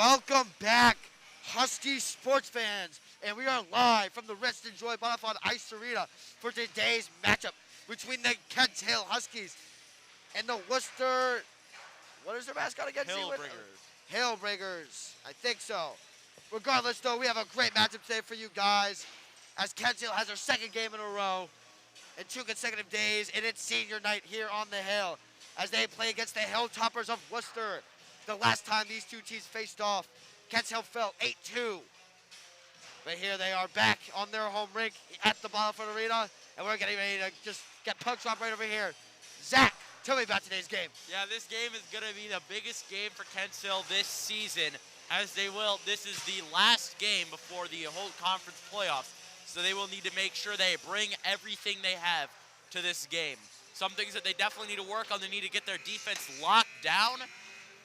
Welcome back, Husky sports fans, and we are live from the Rest and Joy Bonafide Ice Arena for today's matchup between the Kent Hill Huskies and the Worcester. What is their mascot again? Hillbringers. Hillbringers. I think so. Regardless, though, we have a great matchup today for you guys, as Kent Hill has their second game in a row in 2 consecutive days in its senior night here on the Hill, as they play against the Hilltoppers of Worcester. The last time these two teams faced off, Kent Hill fell 8-2. But here they are back on their home rink at the Bonafide Arena, and we're getting ready to just get puck drop right over here. Zach, tell me about today's game. Yeah, this game is going to be the biggest game for Kent Hill this season, as this is the last game before the whole conference playoffs. So they will need to make sure they bring everything they have to this game. Some things that they definitely need to work on, they need to get their defense locked down.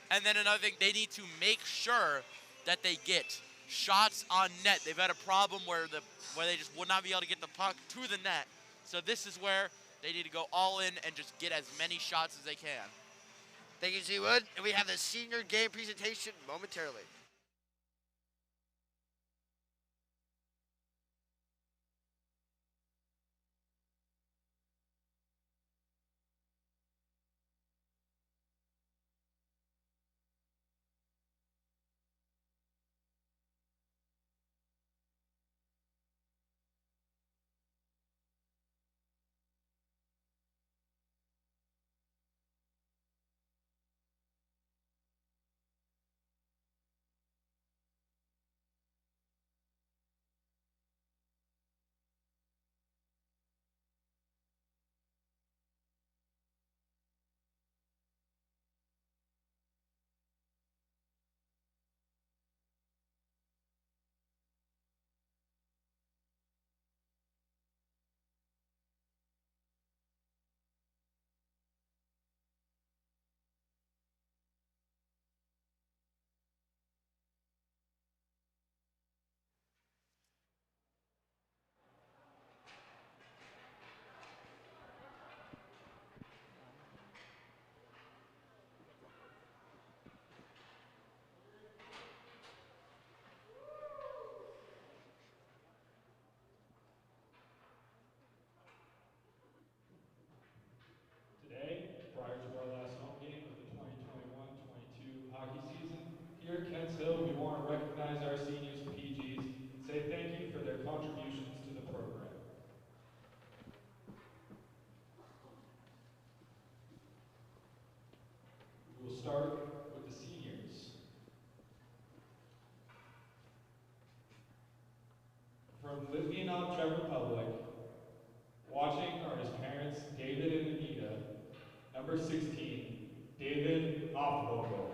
And then another thing, they need to make sure that they get shots on net. They've had a problem where they just would not be able to get the puck to the net. So this is where they need to go all in and just get as many shots as they can. Thank you, Z-Wood. And we have the senior game presentation momentarily. Today, prior to our last home game of the 2021-22 hockey season, here at Kent Hill, we want to recognize our seniors, PGs, and say thank you for their contributions to the program. We will start with the seniors. From Lithuania, Czech Republic, watching are his parents, David and Anita. Number 16, David Offvogel.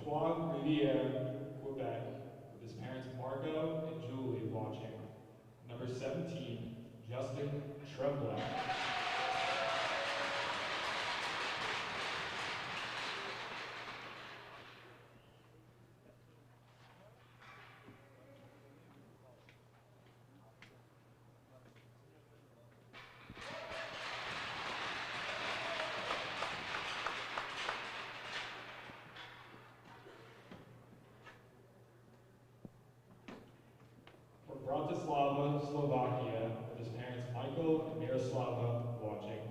Antoine Riviere, Quebec, with his parents Margot and Julie watching. Number 17, Justin Tremblay. From Bratislava, Slovakia, with his parents Michael and Miroslava watching.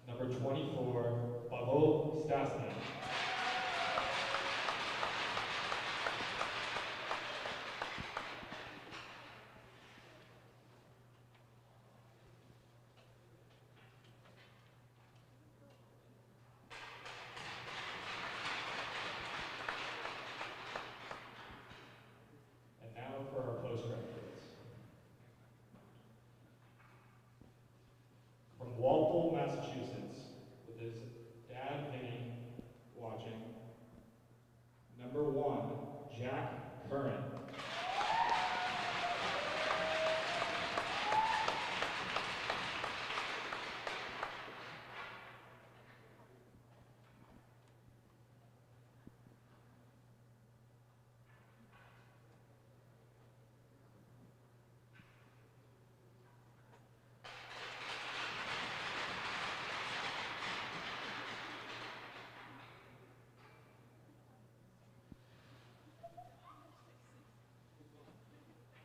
Number 24, Pavel Stasny. And now for our postgraduates. From Walpole, Massachusetts, with his dad, Vinny, watching. Number 1, Jack Curran.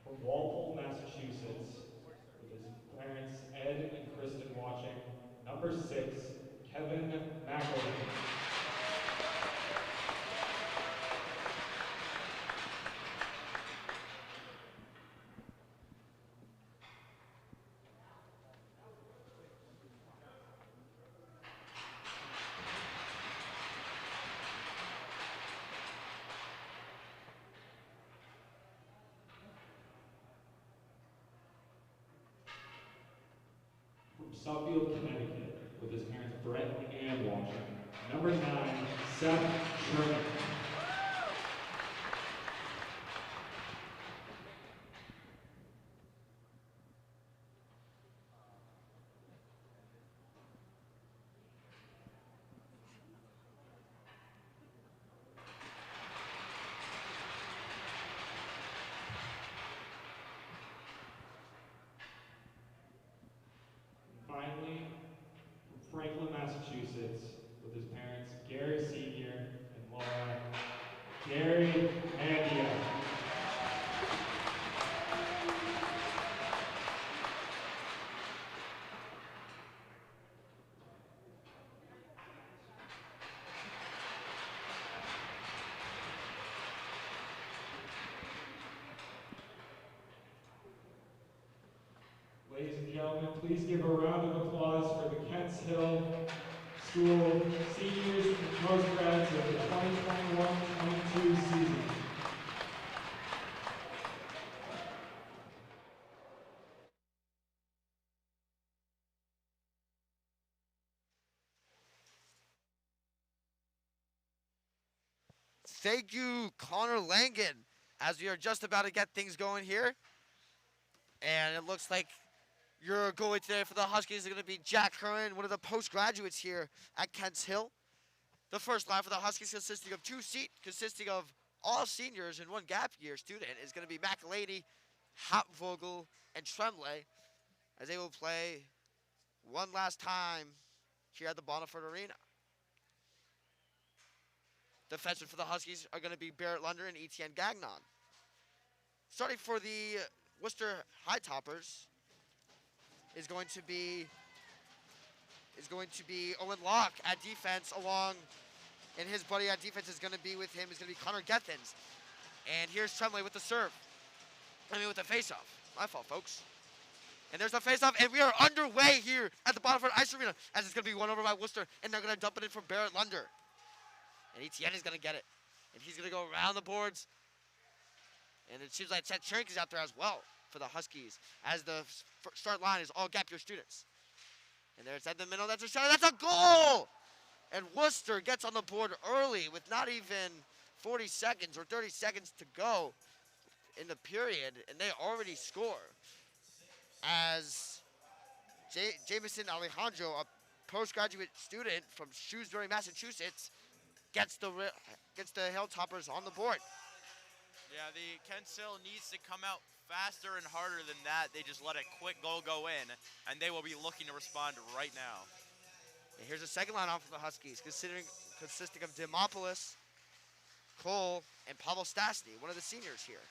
From Walpole, Massachusetts, with his parents Ed and Kristen watching. Number 6, Kevin McElwain. From Suffield, Connecticut, with his parents Brett and Ann watching. Number 9, Seth Sherman. Finally, from Franklin, Massachusetts, with his parents Gary Sr. and Laura, Gary Mandia. Ladies and gentlemen, please give a round of applause for the Kents Hill School seniors and postgrads of the 2021-22 season. Thank you, Connor Langen, as we are just about to get things going here. And it looks like your goalie today for the Huskies is going to be Jack Curran, one of the postgraduates here at Kents Hill. The first line for the Huskies, consisting of all seniors and one gap year student, is going to be McElhaney, Hapvogel, and Tremblay, as they will play one last time here at the Bonneford Arena. Defensemen for the Huskies are going to be Barrett Lunder and Etienne Gagnon. Starting for the Worcester High Toppers is going to be Owen Locke at defense, and his buddy at defense is going to be with him is going to be Connor Gethens. And here's Tremblay with the serve. With the face-off. My fault, folks. And there's the face-off, and we are underway here at the Bonneford Ice Arena, as it's going to be won over by Worcester, and they're going to dump it in for Barrett Lunder. And Etienne is going to get it. And he's going to go around the boards. And it seems like Chet Chernk is out there as well for the Huskies, as the start line is all gap year students. And there's at the middle, that's a shot, that's a goal! And Worcester gets on the board early with not even 40 seconds or 30 seconds to go in the period, and they already score. As Jameson Alejandro, a postgraduate student from Shrewsbury, Massachusetts, gets the Hilltoppers on the board. Yeah, the Kents Hill needs to come out faster and harder than that. They just let a quick goal go in, and they will be looking to respond right now. And here's a second line off for the Huskies, consisting of Dimopoulos, Cole, and Pavel Stastny, one of the seniors here.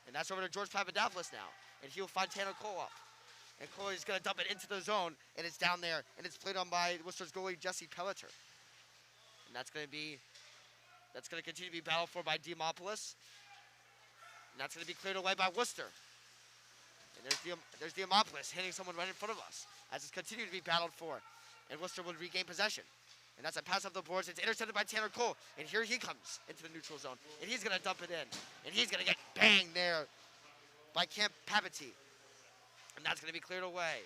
And that's over to George Papadopoulos now, and he'll find Tanner Cole up. And Cole is going to dump it into the zone, and it's down there, and it's played on by Worcester's goalie, Jesse Pelleter. And that's going to continue to be battled for by Dimopoulos. And that's going to be cleared away by Worcester. And there's Dimopoulos hitting someone right in front of us, as it's continued to be battled for. And Worcester will regain possession. And that's a pass up the boards. It's intercepted by Tanner Cole. And here he comes into the neutral zone. And he's going to dump it in. And he's going to get banged there by Camp Papati. And that's going to be cleared away.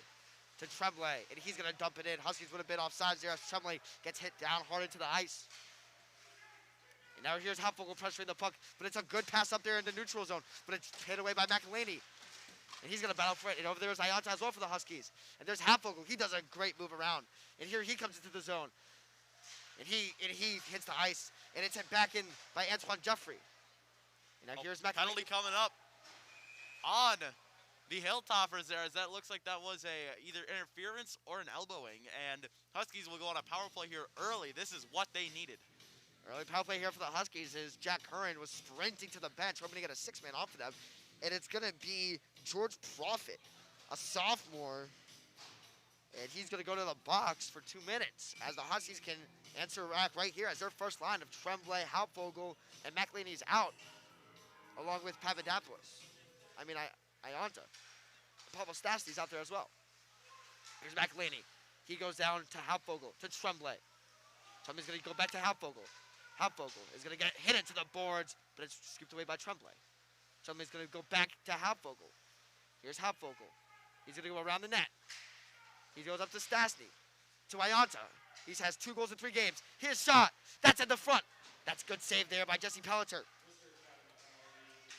to Tremblay, and he's going to dump it in. Huskies would have been offsides there as Tremblay gets hit down hard into the ice. And now here's Halfvogel pressuring the puck, but it's a good pass up there in the neutral zone, but it's hit away by McElhaney. And he's going to battle for it, and over there is Ianta as well for the Huskies. And there's Halfvogel. He does a great move around. And here he comes into the zone. And he hits the ice, and it's hit back in by Antoine Jeffrey. And now here's McElhaney. Penalty coming up on the Hilltoppers there, as that looks like that was either interference or an elbowing. And Huskies will go on a power play here early. This is what they needed. Early power play here for the Huskies is Jack Curran was sprinting to the bench, hoping to get a six-man off of them. And it's going to be George Profit, a sophomore. And he's going to go to the box for 2 minutes as the Huskies can answer back right here as their first line of Tremblay, Halfvogel, and McElhaney's out, along with Papadopoulos. Ianta. Pablo Stastny's out there as well. Here's McElhaney. He goes down to Halfvogel, to Tremblay. Tremblay's going to go back to Halfvogel. Halfvogel is going to get hit into the boards, but it's scooped away by Tremblay. Tremblay's going to go back to Halfvogel. Here's Halfvogel. He's going to go around the net. He goes up to Stastny, to Ianta. He has 2 goals in 3 games. Here's shot. That's at the front. That's good save there by Jesse Pelletier.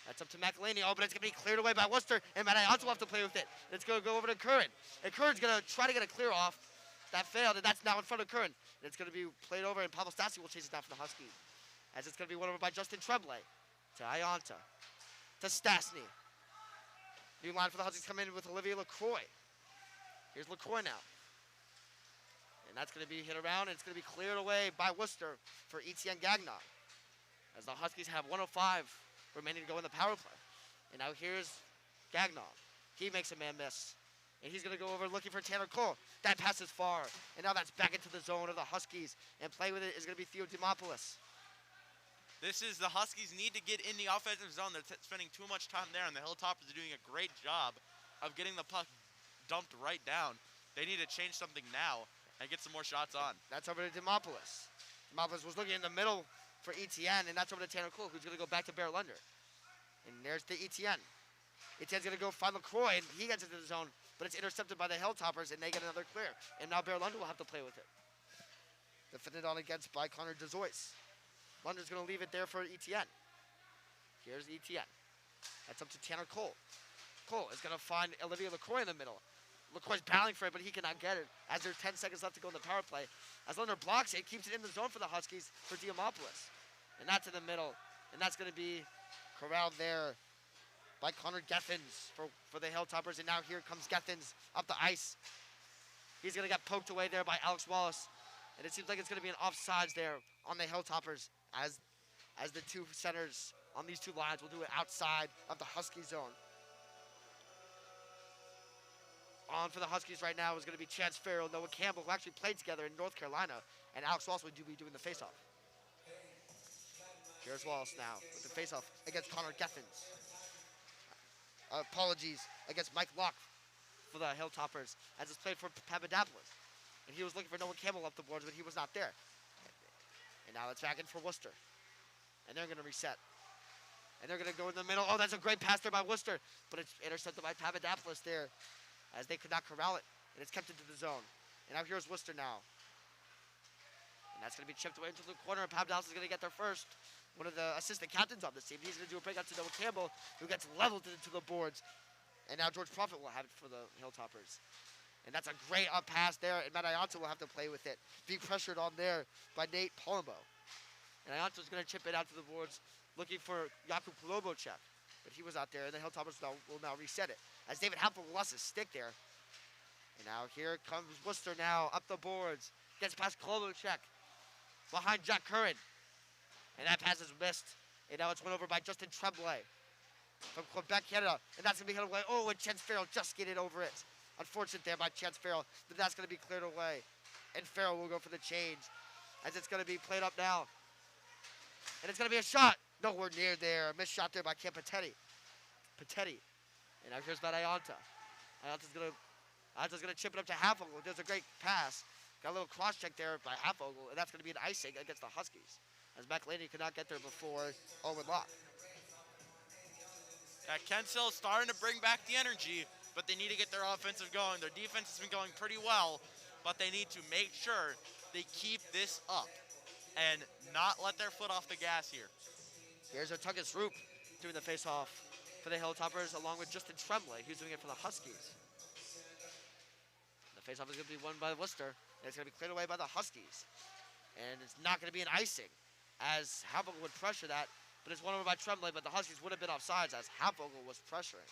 That's up to McElhaney. Oh, but it's going to be cleared away by Worcester, and Matt Ianta will have to play with it. It's going to go over to Curran. And Curran's going to try to get a clear off. That failed, and that's now in front of Curran. And it's going to be played over, and Pablo Stastny will chase it down for the Huskies. As it's going to be won over by Justin Tremblay. To Ianta. To Stastny. New line for the Huskies come in with Olivier LaCroix. Here's LaCroix now. And that's going to be hit around, and it's going to be cleared away by Worcester for Etienne Gagnon. As the Huskies have 1:05 remaining to go in the power play. And now here's Gagnon. He makes a man miss. And he's going to go over looking for Tanner Cole. That pass is far. And now that's back into the zone of the Huskies. And play with it is going to be Theo Dimopoulos. This is the Huskies need to get in the offensive zone. They're spending too much time there, and the Hilltoppers are doing a great job of getting the puck dumped right down. They need to change something now and get some more shots on. That's over to Dimopoulos. Dimopoulos was looking in the middle for Etienne, and that's over to Tanner Cole, who's going to go back to Bear Lunder. And there's the Etienne. Etienne's going to go find LaCroix, and he gets into the zone, but it's intercepted by the Hilltoppers, and they get another clear. And now Bear Lunder will have to play with it. Defended on against by Connor DeZois. Lunder's going to leave it there for Etienne. Here's Etienne. That's up to Tanner Cole. Cole is going to find Olivier LaCroix in the middle. LaCroix's battling for it, but he cannot get it as there's 10 seconds left to go in the power play. As Lunder blocks it, keeps it in the zone for the Huskies for Dimopoulos. And that's in the middle. And that's going to be corralled there by Connor Gethins for the Hilltoppers. And now here comes Gethins up the ice. He's going to get poked away there by Alex Wallace. And it seems like it's going to be an offsides there on the Hilltoppers as the 2 centers on these 2 lines will do it outside of the Husky zone. On for the Huskies right now is going to be Chance Farrell, Noah Campbell, who actually played together in North Carolina, and Alex Wallace would be doing the faceoff. Here's Wallace now with the faceoff against Connor Gethins. Apologies against Mike Locke for the Hilltoppers as it's played for Papadopoulos. And he was looking for Noah Campbell up the boards, but he was not there. And now it's back in for Worcester. And they're going to reset. And they're going to go in the middle. Oh, that's a great pass there by Worcester, but it's intercepted by Papadopoulos there as they could not corral it. And it's kept into the zone. And now here's Worcester now. And that's going to be chipped away into the corner, and Papadopoulos is going to get there first. One of the assistant captains on this team. He's going to do a breakout to Noah Campbell, who gets leveled into the boards. And now George Profit will have it for the Hilltoppers. And that's a great up pass there, and Matt Ianta will have to play with it. Being pressured on there by Nate Palumbo. And Ianta's going to chip it out to the boards, looking for Jakub Polobocek. But he was out there, and the Hilltoppers will now reset it. As David Hampel lost his stick there. And now here comes Worcester now, up the boards. Gets past Polobocek. Behind Jack Curran. And that pass is missed. And now it's went over by Justin Tremblay from Quebec, Canada. And that's going to be hit away. Oh, and Chance Farrell just getting over it. Unfortunate there by Chance Farrell. But that's going to be cleared away. And Farrell will go for the change. As it's going to be played up now. And it's going to be a shot. Nowhere near there. Missed shot there by Cam Patetti. And now here's Matt Ianta. Ianta's going to chip it up to Halfvogel. Does a great pass. Got a little cross check there by Halfvogel. And that's going to be an icing against the Huskies. As McElhaney could not get there before Owen Locke. Yeah, Kensal starting to bring back the energy, but they need to get their offensive going. Their defense has been going pretty well, but they need to make sure they keep this up and not let their foot off the gas here. Here's Tuckus Roop doing the face-off for the Hilltoppers, along with Justin Tremblay, who's doing it for the Huskies. The face-off is going to be won by Worcester, and it's going to be cleared away by the Huskies. And it's not going to be an icing, as Halbvogel would pressure that, but it's won over by Tremblay, but the Huskies would have been offsides as Halbvogel was pressuring.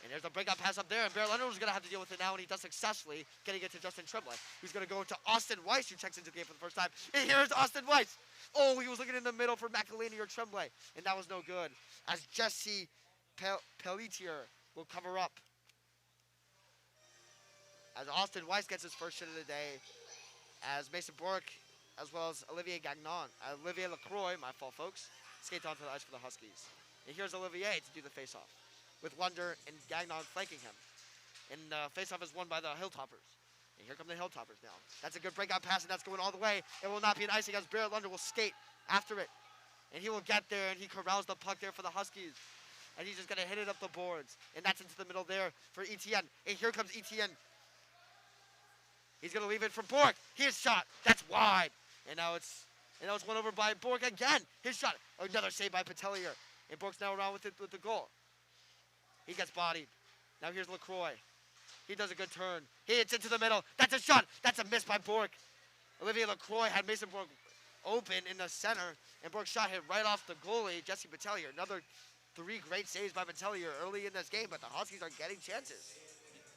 And there's a breakout pass up there, and Bear Leonard was going to have to deal with it now, and he does successfully, getting it to Justin Tremblay, who's going to go to Austin Weiss, who checks into the game for the first time. And here's Austin Weiss. Oh, he was looking in the middle for McElhaney or Tremblay, and that was no good, as Jesse Pelletier will cover up. As Austin Weiss gets his first shot of the day, as Mason Bork, as well as Olivier Lacroix, my fault, folks, skate onto the ice for the Huskies. And here's Olivier to do the face-off, with Lunder and Gagnon flanking him. And the face-off is won by the Hilltoppers. And here come the Hilltoppers now. That's a good breakout pass, and that's going all the way. It will not be an icing, as Barrett Lunder will skate after it. And he will get there, and he corrals the puck there for the Huskies. And he's just going to hit it up the boards. And that's into the middle there for Etienne. And here comes Etienne. He's going to leave it for Bork. His shot. That's wide. And now it's won over by Bork again. His shot. Another save by Petelier. And Bork's now around with it with the goal. He gets bodied. Now here's Lacroix. He does a good turn. He hits into the middle. That's a shot. That's a miss by Bork. Olivier Lacroix had Mason Bork open in the center, and Bork's shot hit right off the goalie, Jesse Petelier. Another 3 great saves by Petelier early in this game, but the Huskies are getting chances.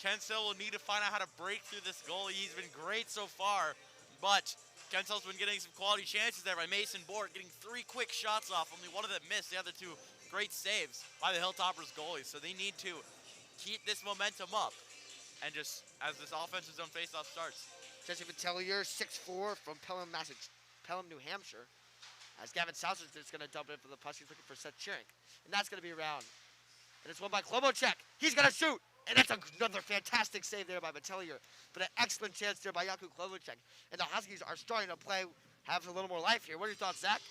Kensell will need to find out how to break through this goalie. He's been great so far, but Kensell's been getting some quality chances there by Mason Bork, getting 3 quick shots off. Only one of them missed. The other 2 great saves by the Hilltoppers goalies. So they need to keep this momentum up. And just as this offensive zone faceoff starts. Jesse Petelier, 6'4", from Pelham, New Hampshire. As Gavin Sousers is going to dump it for the Huskies, looking for Seth Chirink. And that's going to be around. And it's won by Klobuchak. He's going to shoot. And that's another fantastic save there by Petelier. But an excellent chance there by Jakub Klobuchak. And the Huskies are starting to play, have a little more life here. What are your thoughts, Zach?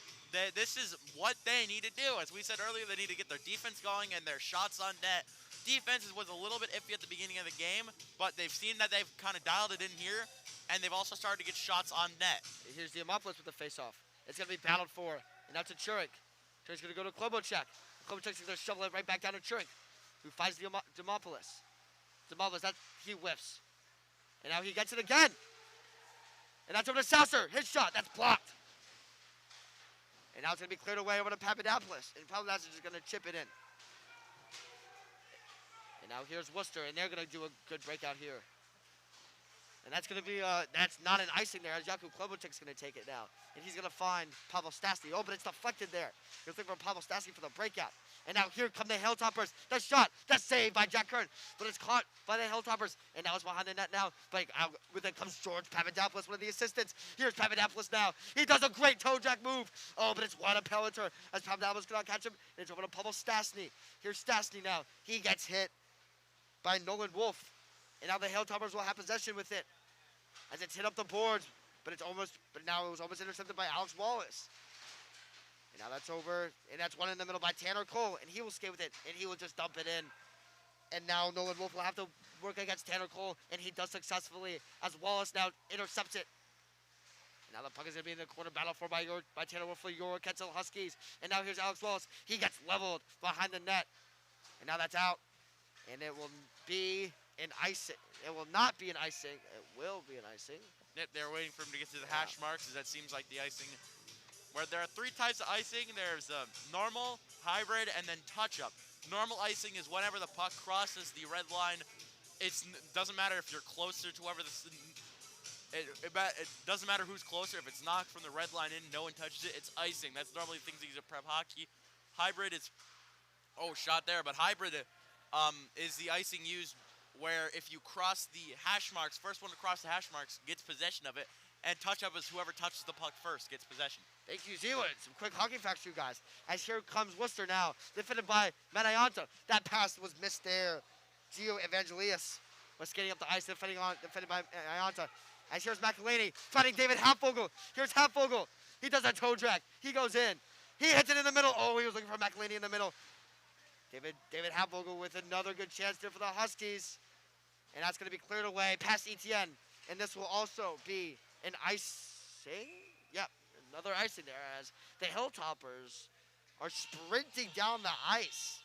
This is what they need to do. As we said earlier, they need to get their defense going and their shots on net. Defense was a little bit iffy at the beginning of the game, but they've seen that they've kind of dialed it in here, and they've also started to get shots on net. Here's Diamopoulos with the face-off. It's going to be battled for, and now to Chirink. Chirink's going to go to Klobuchak. Klobuchak's going to shovel it right back down to Chirink, who finds Diamopoulos. He whiffs. And now he gets it again. And that's over to Saucer. His shot. That's blocked. And now it's going to be cleared away over to Papadopoulos. And Papadopoulos is going to chip it in. And now here's Worcester, and they're going to do a good breakout here. And that's going to be, that's not an icing there, as Jakub Klobuchak's going to take it now. And he's going to find Pavel Stastny. Oh, but it's deflected there. He's looking for Pavel Stastny for the breakout. And now here come the Hilltoppers. The shot, that's saved by Jack Kern. But it's caught by the Hilltoppers. And now it's behind the net now. But with it comes George Papadopoulos, one of the assistants. Here's Papadopoulos now. He does a great toe jack move. Oh, but it's wide of Pelleter as Papadopoulos cannot catch him. And it's over to Pavel Stastny. Here's Stastny now. He gets hit by Nolan Wolf. And now the Hilltoppers will have possession with it as it's hit up the boards. But now it was almost intercepted by Alex Wallace. And now that's over, and that's one in the middle by Tanner Cole, and he will skate with it, and he will just dump it in. And now Nolan Wolf will have to work against Tanner Cole, and he does successfully as Wallace now intercepts it. And now the puck is going to be in the corner battle for by Tanner Wolf for your Kensal Huskies. And now here's Alex Wallace. He gets leveled behind the net. And now that's out. And it will be an icing. It will not be an icing. It will be an icing. They're waiting for him to get to the hash marks, as that seems like the icing. Where there are 3 types of icing. There's normal, hybrid, and then touch-up. Normal icing is whenever the puck crosses the red line. It doesn't matter if you're closer to whoever it doesn't matter who's closer. If it's knocked from the red line in, no one touches it, it's icing. That's normally things they use at prep hockey. Hybrid is, shot there, but hybrid is the icing used where if you cross the hash marks, first one to cross the hash marks gets possession of it, and touch-up is whoever touches the puck first gets possession. Thank you, Zealand. Some quick hockey facts for you guys. As here comes Worcester now, defended by Manayanta. That pass was missed there. Gio Evangelius was skating up the ice, defended by Manayanta. As here's McElhaney fighting David Halbvogel. Here's Halbvogel. He does a toe drag. He goes in. He hits it in the middle. Oh, he was looking for McElhaney in the middle. David Hapvogel with another good chance there for the Huskies. And that's going to be cleared away past Etienne. And this will also be an icing. Yep, another icing there as the Hilltoppers are sprinting down the ice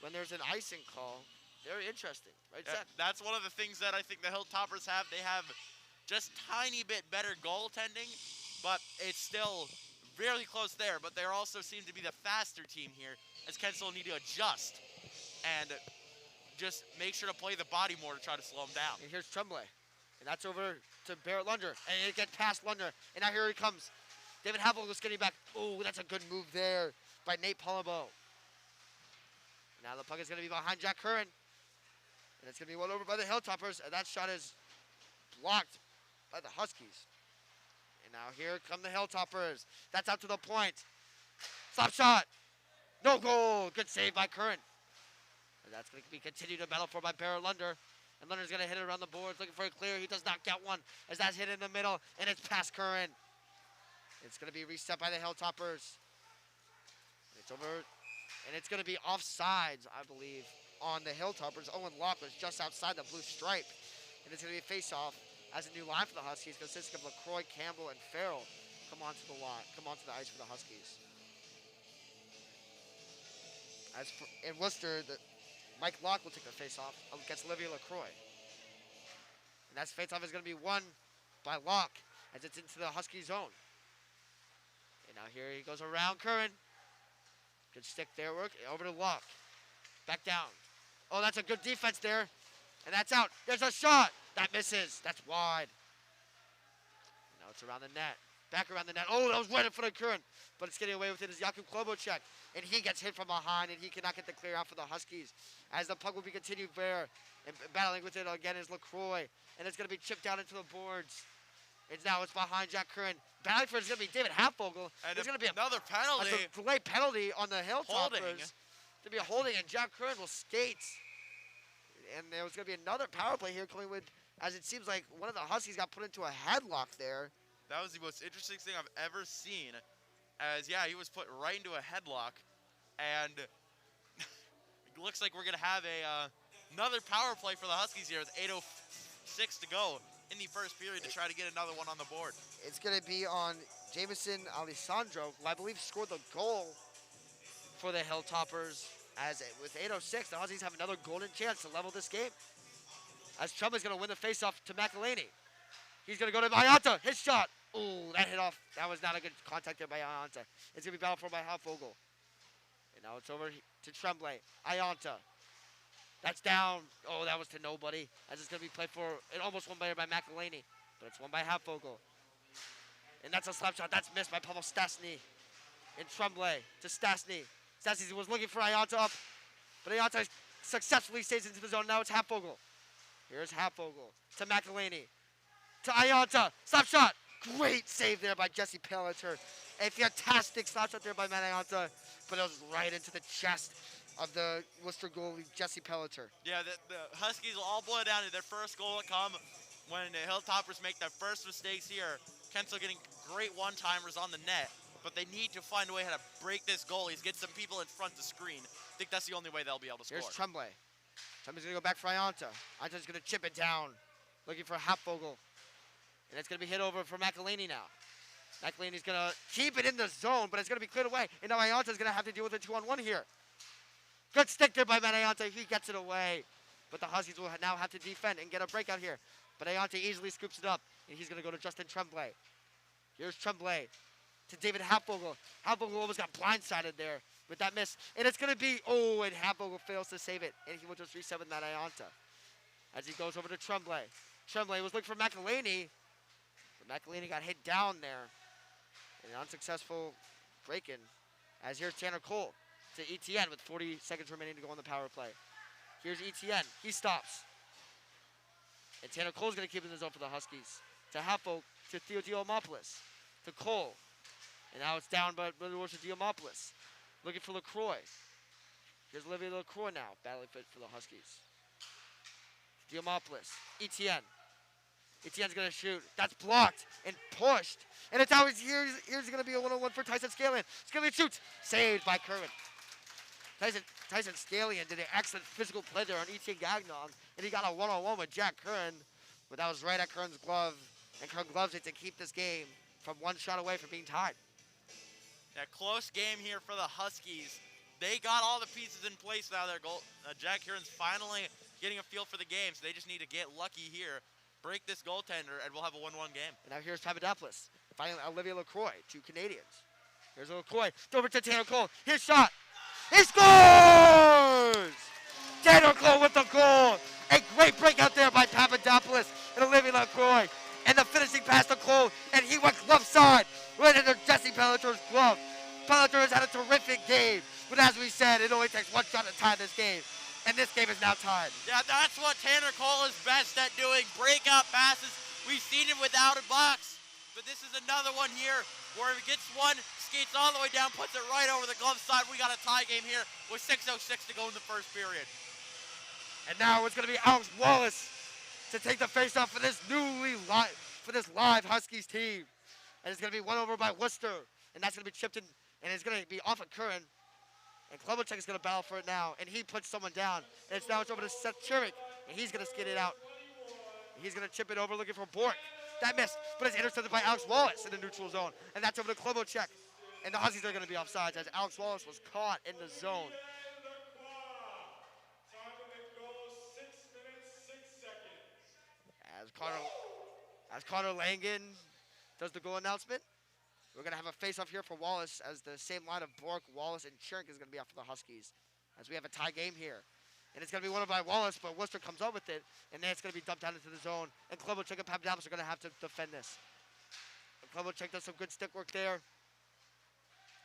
when there's an icing call. Very interesting, right, Yeah, Zach? that's one of the things that I think the Hilltoppers have. They have just tiny bit better goaltending, but it's still really close there. But they also seem to be the faster team here, as Kensal will need to adjust and just make sure to play the body more to try to slow him down. And here's Tremblay. And that's over to Barrett Lunder. And it gets past Lunder. And now here he comes. David Hapvogel getting back. Oh, that's a good move there by Nate Palumbo. Now the puck is going to be behind Jack Curran. And it's going to be won over by the Hilltoppers. And that shot is blocked by the Huskies. And now here come the Hilltoppers. That's out to the point. Slap shot. No goal. Good save by Curran. And that's going to be continued to battle for by Barrett Lunder. And Lunder's going to hit it around the boards, looking for a clear. He does not get one as that's hit in the middle, and it's past Curran. It's going to be reset by the Hilltoppers. It's over, and it's going to be offsides, I believe, on the Hilltoppers. Owen Locke was just outside the blue stripe. And it's going to be a face-off as a new line for the Huskies, consisting of LaCroix, Campbell, and Farrell come onto the line, come onto the ice for the Huskies. As for, in Worcester, Mike Locke will take the face-off against Olivia LaCroix. And that face-off is going to be won by Locke as it's into the Husky zone. And now here he goes around Curran. Good stick there, work. Over to Locke. Back down. Oh, that's a good defense there. And that's out. There's a shot. That misses. That's wide. Now it's around the net. Back around the net. Oh, that was right in front of Curran. But it's getting away with it is Jakub Klobuchek. And he gets hit from behind, and he cannot get the clear out for the Huskies. As the puck will be continued there. And battling with it again is LaCroix. And it's going to be chipped down into the boards. It's behind Jack Curran. Battling for it is going to be David Hapvogel. And There's going to be another penalty. a delayed penalty on the Hilltoppers. Holding. To be a holding, and Jack Curran will skate. And there was going to be another power play here coming with, as it seems like one of the Huskies got put into a headlock there. That was the most interesting thing I've ever seen. As, yeah, he was put right into a headlock. And it looks like we're going to have another power play for the Huskies here with 8:06 to go in the first period to try to get another one on the board. It's going to be on Jameson Alessandro, who I believe scored the goal for the Hilltoppers. As with 8:06, the Huskies have another golden chance to level this game. As Trump is going to win the faceoff to McElhaney. He's going to go to Ayanta. His shot. Ooh, that hit off. That was not a good contact there by Ayanta. It's going to be battled for by Hapvogel. And now it's over to Tremblay. Ayanta. That's down. Oh, that was to nobody. As it's going to be played for, it almost won by McElhaney. But it's won by Hapvogel. And that's a slap shot. That's missed by Pavel Stasny. And Tremblay to Stasny. Stasny was looking for Ayanta up. But Ayanta successfully stays into the zone. Now it's Hapvogel. Here's Hapvogel to McElhaney. To Ayanta. Slap shot. Great save there by Jesse Pelliter. A fantastic slap shot there by Matt Ayanta. But it was right into the chest of the Worcester goalie, Jesse Pelliter. Yeah, the Huskies will all boil down to their first goal will come when the Hilltoppers make their first mistakes here. Kensal getting great one-timers on the net, but they need to find a way how to break this goalies, get some people in front to screen. I think that's the only way they'll be able to score. Here's Tremblay. Tremblay's going to go back for Ayanta. Ayanta's going to chip it down, looking for Hapvogel. And it's going to be hit over for McElhaney now. McElhaney's going to keep it in the zone, but it's going to be cleared away. And now Ayanta's going to have to deal with a 2-on-1 here. Good stick there by Matt Ayanta. He gets it away. But the Huskies will now have to defend and get a breakout here. But Ayanta easily scoops it up. And he's going to go to Justin Tremblay. Here's Tremblay to David Hapvogel. Hapvogel almost got blindsided there with that miss. And it's going to be, oh, and Hapvogel fails to save it. And he will just reset with Matt Ayanta. As he goes over to Tremblay. Tremblay was looking for McElhaney. But McElhaney got hit down there. And an unsuccessful break-in. As here's Tanner Cole to Etienne with 40 seconds remaining to go on the power play. Here's Etienne. He stops. And Tanner Cole's going to keep it in the zone for the Huskies. To Hapvogel, to Theo Diomopoulos. To Cole. And now it's down by towards Diomopoulos. Looking for LaCroix. Here's Olivia LaCroix now, battling for the Huskies. Diomopoulos. Etienne. Etienne's going to shoot. That's blocked and pushed. And it's out. Here's going to be a 1-on-1 for Tyson Scanlon. Scanlon shoots. Saved by Kerwin. Tyson Scalian did an excellent physical play there on Etienne Gagnon, and he got a one-on-one with Jack Curran, but that was right at Curran's glove, and Curran gloves it to keep this game from one shot away from being tied. Yeah, close game here for the Huskies. They got all the pieces in place now. Their goal, Jack Curran's finally getting a feel for the game, so they just need to get lucky here, break this goaltender, and we'll have a 1-1 game. And now here's Papadopoulos, finally Olivia LaCroix, 2 Canadians. Here's LaCroix, over to Tanner Cole, his shot, he scores! Tanner Cole with the goal. A great breakout there by Papadopoulos and Olivia LaCroix. And the finishing pass to Cole, and he went glove side, right into Jesse Pelliter's glove. Pelliter has had a terrific game, but as we said, it only takes one shot to tie this game. And this game is now tied. Yeah, that's what Tanner Cole is best at doing, breakout passes. We've seen him without a box, but this is another one here where he gets one, skates all the way down, puts it right over the glove side. We got a tie game here with 6:06 to go in the first period. And now it's going to be Alex Wallace to take the faceoff for this live Huskies team. And it's going to be won over by Worcester. And that's going to be chipped in, and it's going to be off of Curran. And Klobuchar is going to battle for it now, and he puts someone down. And it's now over to Seth Churich, and he's going to skid it out. He's going to chip it over looking for Bork. That missed, but it's intercepted by Alex Wallace in the neutral zone. And that's over to Klobuchar. And the Huskies are going to be offsides as Alex Wallace was caught in the zone. As Connor Langen does the goal announcement, we're going to have a face-off here for Wallace as the same line of Bork, Wallace, and Church is going to be out for the Huskies as we have a tie game here. And it's going to be won by Wallace, but Worcester comes up with it, and then it's going to be dumped down into the zone. And Klobuchar and Papadopoulos are going to have to defend this. Klobuchar does some good stick work there.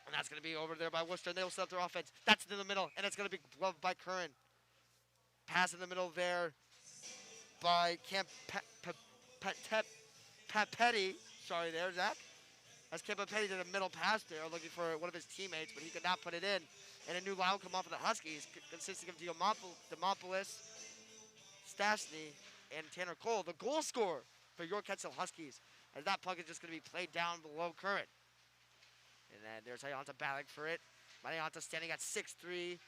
And that's going to be over there by Worcester, and they'll set up their offense. That's in the middle, and it's going to be gloved by Curran. Pass in the middle there by Camp Papetti. Sorry there, Zach. As Camp Papetti did a middle pass there, looking for one of his teammates, but he could not put it in. And a new line will come off for the Huskies, consisting of Demopoulos, Stastny, and Tanner Cole, the goal scorer for York Ketzel Huskies. As that puck is just going to be played down below Curran. And then there's Ayanta battling for it. Ayanta standing at 6'3".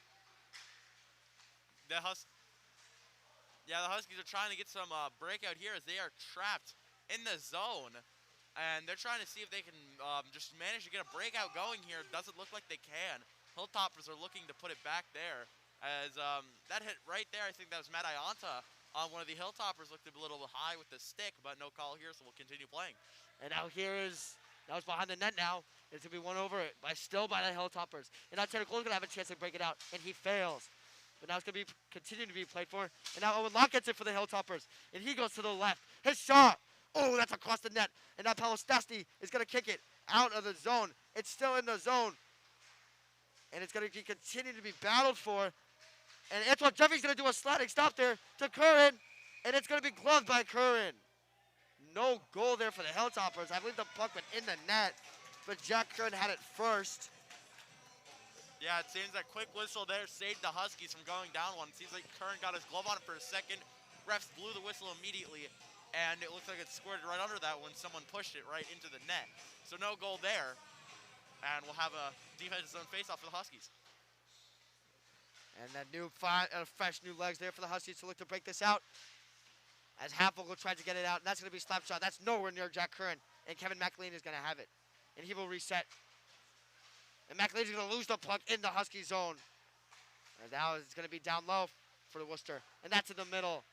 The Huskies are trying to get some breakout here as they are trapped in the zone. And they're trying to see if they can just manage to get a breakout going here. Doesn't look like they can. Hilltoppers are looking to put it back there. As that hit right there, I think that was Matt Ayanta on one of the Hilltoppers. Looked a little high with the stick, but no call here, so we'll continue playing. And now that was behind the net now. It's going to be won over by the Hilltoppers. And now Tanner Cole's going to have a chance to break it out, and he fails. But now it's going to be continuing to be played for. And now Owen Locke gets it for the Hilltoppers. And he goes to the left. His shot. Oh, that's across the net. And now Paolo Stastny is going to kick it out of the zone. It's still in the zone. And it's going to continue to be battled for. And Antoine Jeffy's going to do a sliding stop there to Curran. And it's going to be gloved by Curran. No goal there for the Hilltoppers. I believe the puck went in the net. But Jack Curran had it first. Yeah, it seems that quick whistle there saved the Huskies from going down one. It seems like Curran got his glove on it for a second. Refs blew the whistle immediately, and it looks like it squirted right under that when someone pushed it right into the net. So no goal there, and we'll have a defensive zone faceoff for the Huskies. And that fresh new legs there for the Huskies to look to break this out. As Halfvogel tries to get it out, and that's going to be a slap shot. That's nowhere near Jack Curran, and Kevin McLean is going to have it. And he will reset. And McLean's going to lose the puck in the Husky zone. And now it's going to be down low for the Worcester. And that's in the middle.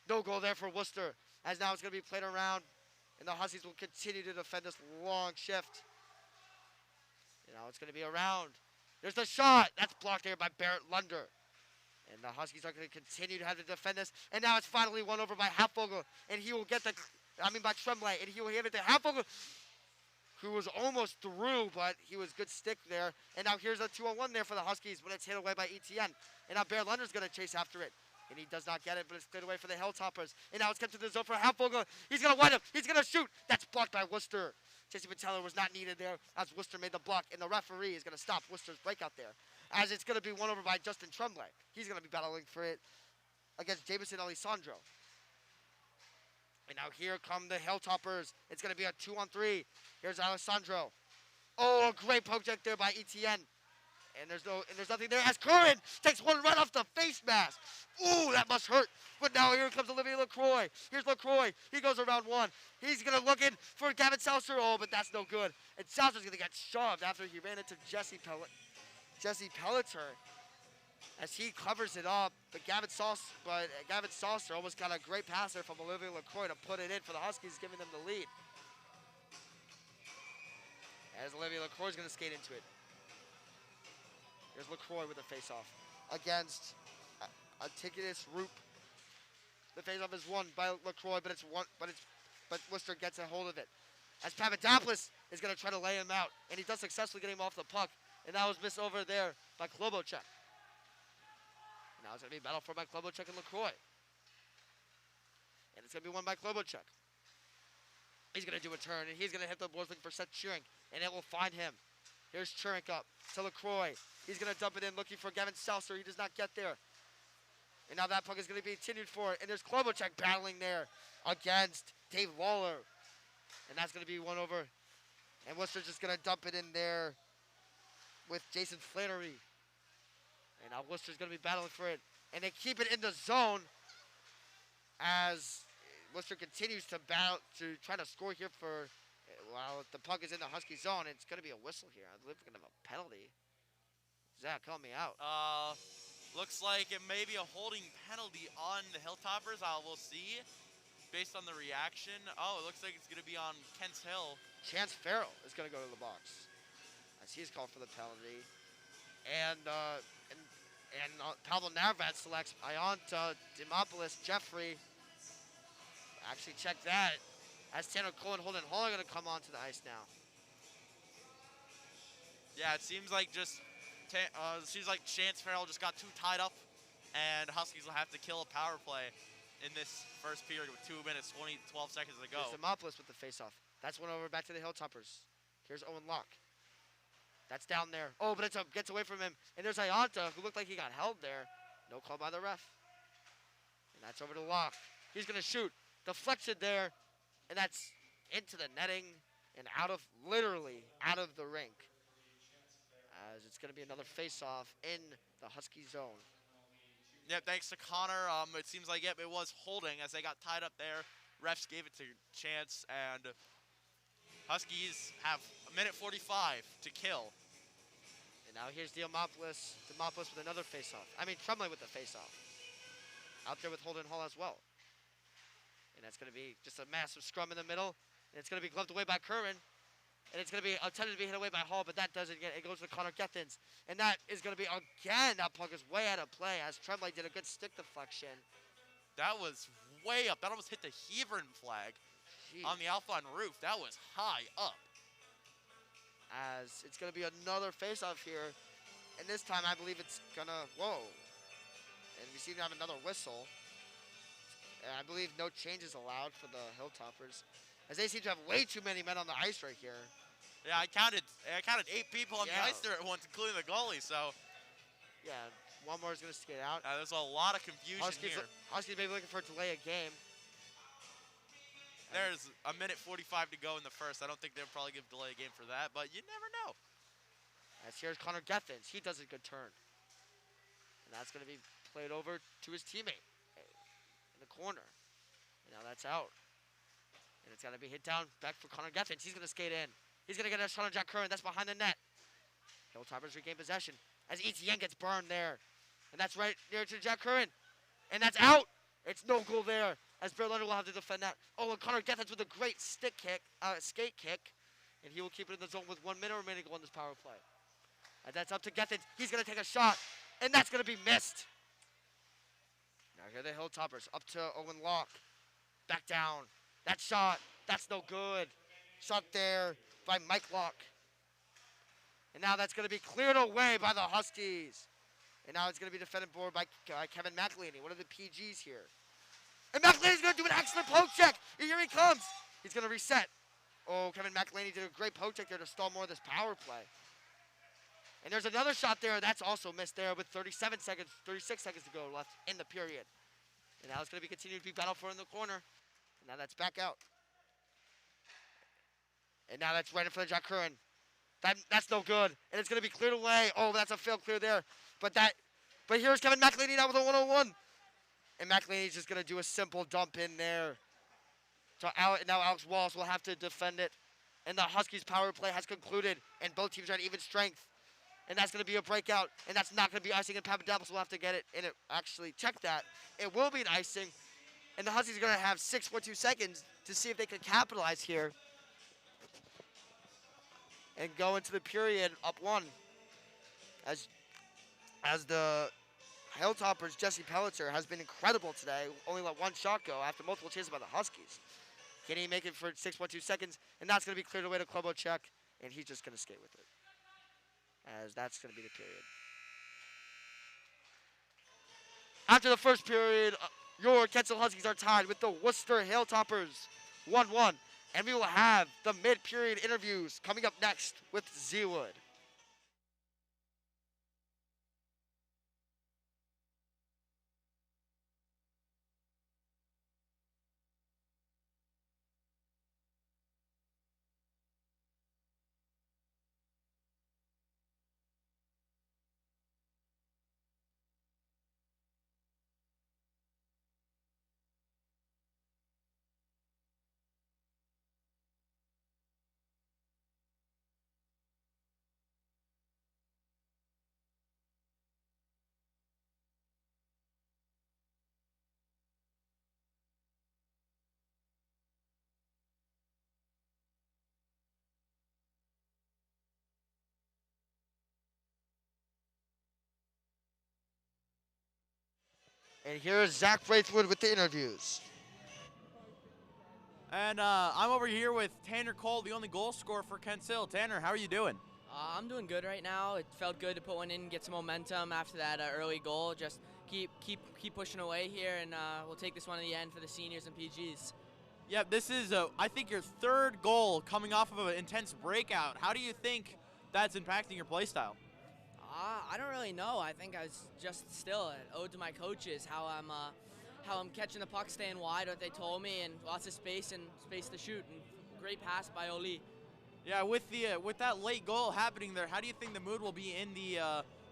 No goal there for Worcester. As now it's going to be played around. And the Huskies will continue to defend this long shift. And now it's going to be around. There's the shot. That's blocked there by Barrett Lunder. And the Huskies are going to continue to have to defend this. And now it's finally won over by Halfvogel. And he will get by Tremblay. And he will give it to Halfvogel, who was almost through, but he was good stick there. And now here's a 2-on-1 there for the Huskies, but it's hit away by Etienne. And now Bear Lunder's going to chase after it. And he does not get it, but it's cleared away for the Hilltoppers. And now it's kept to the zone for Halfvogel. He's going to wind up. He's going to shoot. That's blocked by Worcester. Jesse Patello was not needed there as Worcester made the block. And the referee is going to stop Worcester's breakout there, as it's going to be won over by Justin Tremblay. He's going to be battling for it against Jameson Alessandro. And now here come the Hilltoppers. It's going to be a 2-on-3. Here's Alessandro. Oh, a great poke check there by Etienne. And there's nothing there as Curran takes one right off the face mask. Ooh, that must hurt. But now here comes Olivier LaCroix. Here's LaCroix. He goes around one. He's going to look in for Gavin Saucer. Oh, but that's no good. And Saucer's going to get shoved after he ran into Jesse Pelletier as he covers it up. But Gavin Saucer almost got a great passer from Olivier LaCroix to put it in for the Huskies, giving them the lead. As Olivier LaCroix is going to skate into it. Here's LaCroix with a face-off against Antigonus Roop. The face-off is won by LaCroix, but Worcester gets a hold of it. As Papadopoulos is going to try to lay him out, and he does successfully get him off the puck, and that was missed over there by Klobuchar. Now it's going to be a battle for by Klobuchar and LaCroix. And it's going to be won by Klobuchar. He's going to do a turn, and he's going to hit the boards looking for Seth Churing, and it will find him. Here's Churing up to LaCroix. He's going to dump it in looking for Gavin Saucer. He does not get there. And now that puck is going to be continued for it. And there's Klobuchar battling there against Dave Lawler. And that's going to be one over. And Worcester's just going to dump it in there with Jason Flannery. And now Worcester's going to be battling for it. And they keep it in the zone as Worcester continues to battle to try to score here for, well, the puck is in the Husky zone. It's going to be a whistle here. I believe we're going to have a penalty. Zach, call me out. Looks like it may be a holding penalty on the Hilltoppers. We'll see based on the reaction. Oh, it looks like it's going to be on Kent's Hill. Chance Farrell is going to go to the box as he's called for the penalty. And Pavel Narvat selects Ianta Dimopoulos Jeffrey. Actually, check that. As Tanner Cole and Holden Hall are going to come onto the ice now. Yeah, it seems like Chance Farrell just got too tied up, and Huskies will have to kill a power play in this first period with 2 minutes, 12 seconds to go. There's Dimopoulos with the face-off. That's one over back to the Hilltoppers. Here's Owen Locke. That's down there. Oh, but it gets away from him. And there's Ianta, who looked like he got held there. No call by the ref. And that's over to Locke. He's going to shoot. Deflection there. And that's into the netting and literally out of the rink. As it's going to be another face-off in the Husky zone. Yep, thanks to Connor. It seems like, it was holding as they got tied up there. Refs gave it to Chance, and Huskies have a minute 45 to kill. And now here's Dimopoulos with another face-off. Tremblay with the face-off. Out there with Holden Hall as well. And that's going to be just a massive scrum in the middle. And it's going to be gloved away by Curran. And it's going to be attempted to be hit away by Hall, but that doesn't get it. It goes to Connor Gethins. And that is going to be, again, that puck is way out of play as Tremblay did a good stick deflection. That was way up. That almost hit the Hebron flag. Jeez. On the outline roof. That was high up. As it's going to be another face-off here. And this time, I believe it's going to, whoa. And we seem to have another whistle. And I believe no changes allowed for the Hilltoppers, as they seem to have way too many men on the ice right here. Yeah, I counted 8 people on the ice there at once, including the goalie, so. Yeah, one more is going to skate out. There's a lot of confusion here. Huskies may be looking for a delay of game. There's a minute 45 to go in the first. I don't think they'll probably give delay of game for that, but you never know. As here's Connor Gethins. He does a good turn. And that's going to be played over to his teammate in the corner. And now that's out. And it's going to be hit down back for Connor Gethins. He's going to skate in. He's going to get a shot on Jack Curran. That's behind the net. Hilltoppers regain possession as Etienne gets burned there. And that's right near to Jack Curran. And that's out. It's no goal there as Bear Leonard will have to defend that. Oh, and Connor Gethins with a great skate kick. And he will keep it in the zone with 1 minute remaining on this power play. And that's up to Gethins. He's going to take a shot. And that's going to be missed. Now here are the Hilltoppers up to Owen Locke. Back down. That shot, that's no good. Shot there by Mike Locke. And now that's going to be cleared away by the Huskies. And now it's going to be defended forward by Kevin McElhaney, one of the PGs here. And McElhaney's going to do an excellent poke check. And here he comes. He's going to reset. Oh, Kevin McElhaney did a great poke check there to stall more of this power play. And there's another shot there. That's also missed there with 36 seconds to go left in the period. And now it's going to be continued to be battled for in the corner. And now that's back out. And now that's right in front of Jack Curran. That's no good. And it's going to be cleared away. Oh, that's a failed clear there. But here's Kevin McElhaney now with a 101. And McElhaney's just going to do a simple dump in there. So now Alex Wallace will have to defend it. And the Huskies' power play has concluded. And both teams are at even strength. And that's going to be a breakout. And that's not going to be icing. And Papadopoulos will have to get it. And it actually, check that. It will be an icing. And the Huskies are going to have 6.2 seconds to see if they can capitalize here. And go into the period up 1. As the Hilltoppers' Jesse Pellitzer has been incredible today. Only let one shot go after multiple chances by the Huskies. Can he make it for 6.2 seconds? And that's going to be cleared away to Klobuchar. And he's just going to skate with it. As that's going to be the period. After the first period, your Kensal Huskies are tied with the Worcester Hilltoppers 1-1. And we will have the mid-period interviews coming up next with Zeewood. And here's Zach Braithwood with the interviews. And I'm over here with Tanner Cole, the only goal scorer for Kent Hill. Tanner, how are you doing? I'm doing good right now. It felt good to put one in, get some momentum after that early goal. Just keep pushing away here, and we'll take this one in the end for the seniors and PGs. Yeah, this is, I think, your third goal coming off of an intense breakout. How do you think that's impacting your play style? I don't really know. I think I was just still owed to my coaches how I'm catching the puck, staying wide, what they told me, and lots of space to shoot. And great pass by Oli. Yeah, with that late goal happening there, how do you think the mood will be in the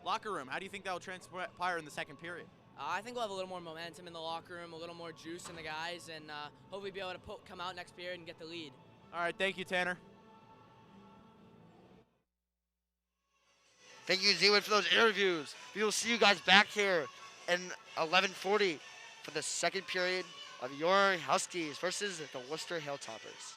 locker room? How do you think that will transpire in the second period? I think we'll have a little more momentum in the locker room, a little more juice in the guys, and hopefully be able to come out next period and get the lead. All right, thank you, Tanner. Thank you, Zeewood, for those interviews. We will see you guys back here in 11:40 for the second period of your Huskies versus the Worcester Hilltoppers.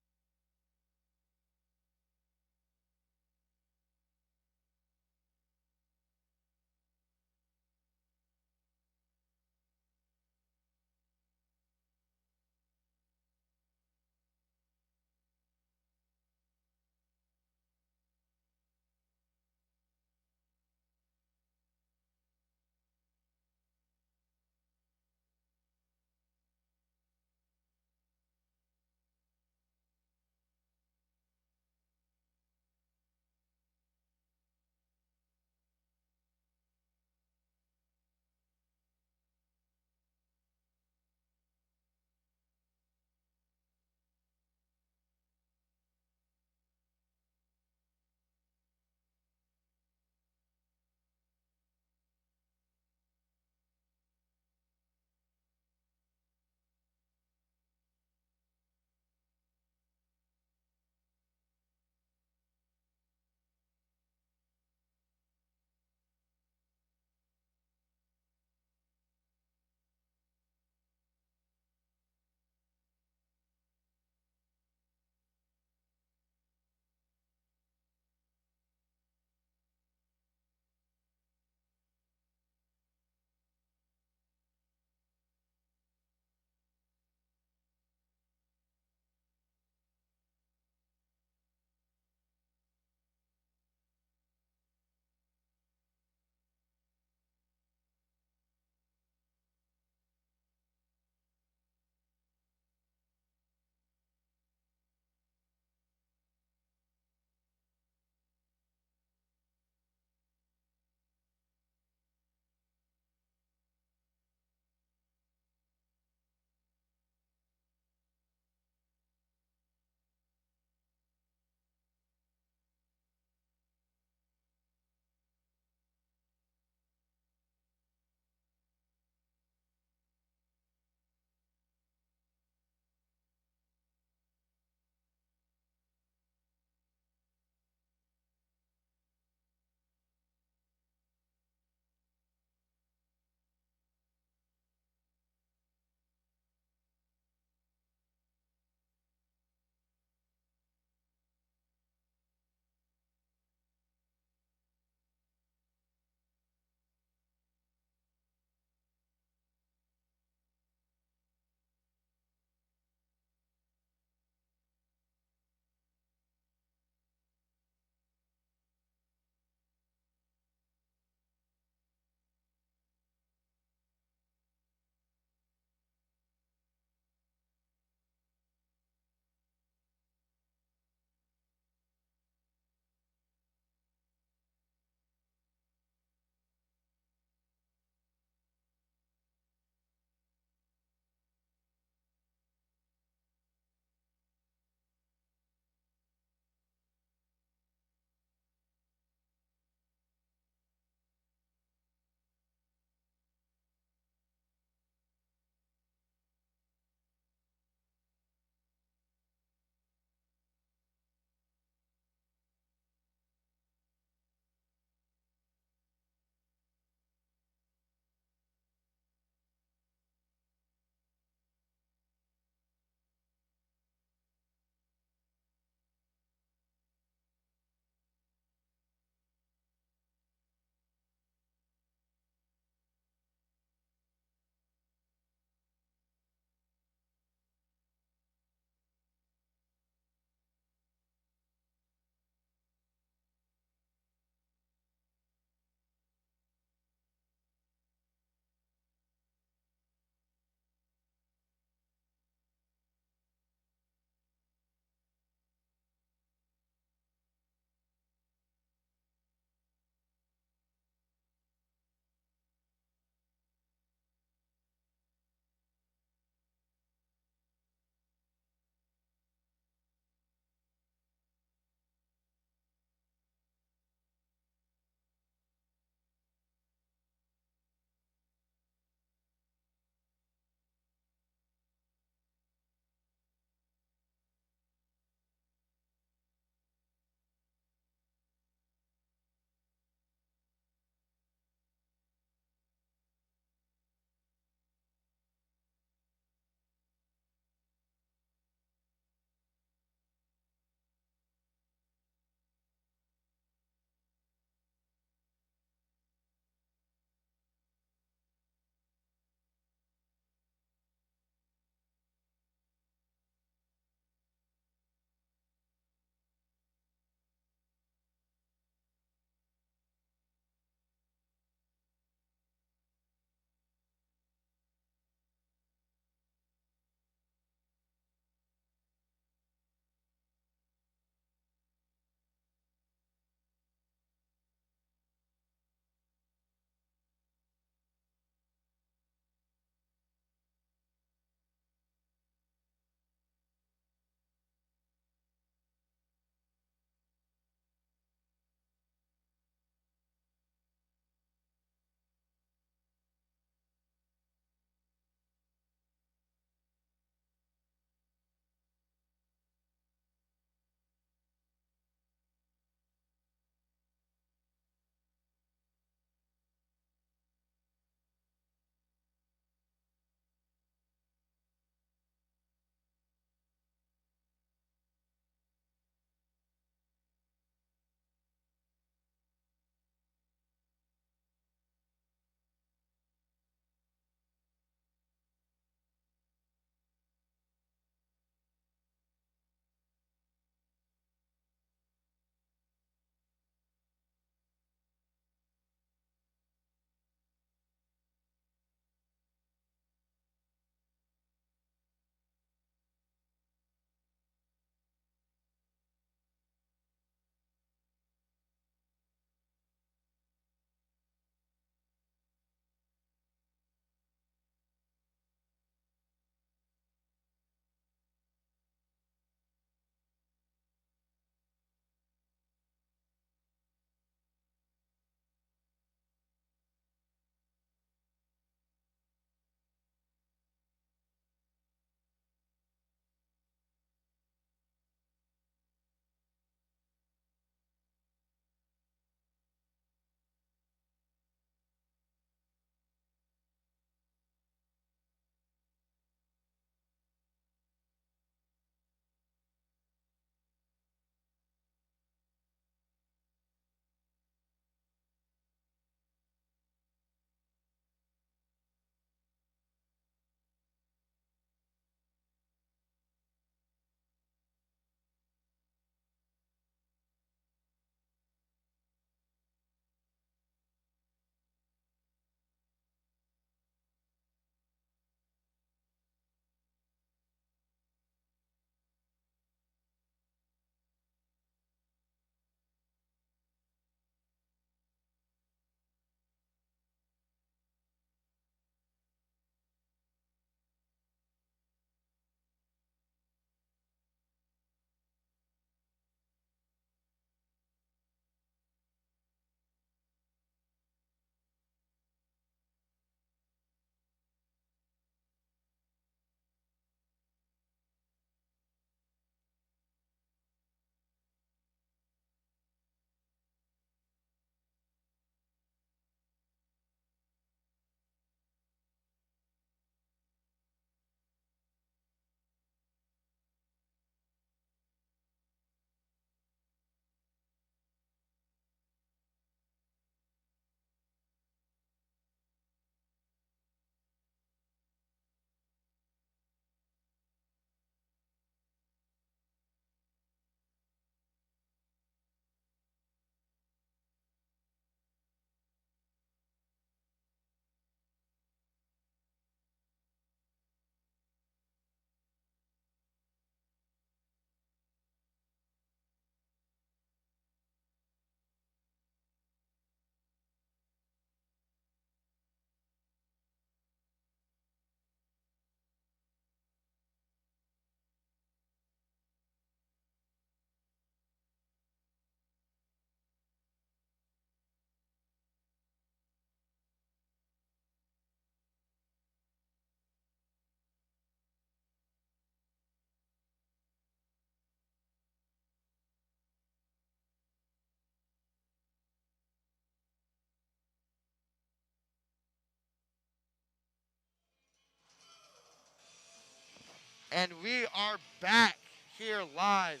And we are back here live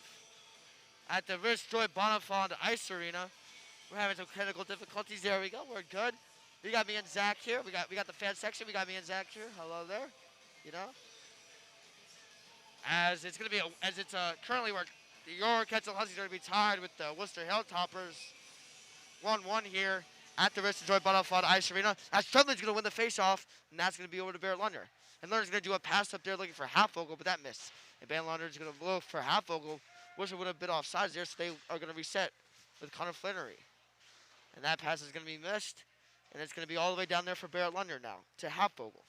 at the Rich Joy Bonifond Ice Arena. We're having some technical difficulties. There we go. We're good. We got me and Zach here. We got the fan section. We got me and Zach here. Hello there. You know. As it's gonna be currently your Kensal Huskies are gonna be tied with the Worcester Hilltoppers 1-1 here at the Rich Joy Bonifond Ice Arena. As Trumlin's gonna win the face-off, and that's gonna be over to Barrett Lunder. And Lunder's gonna do a pass up there looking for Halfvogel, but that missed. And Barrett Lunder's gonna look for Halfvogel. Worcester would have been offsides there, so they are gonna reset with Connor Flannery. And that pass is gonna be missed, and it's gonna be all the way down there for Barrett Lunder now to Halfvogel.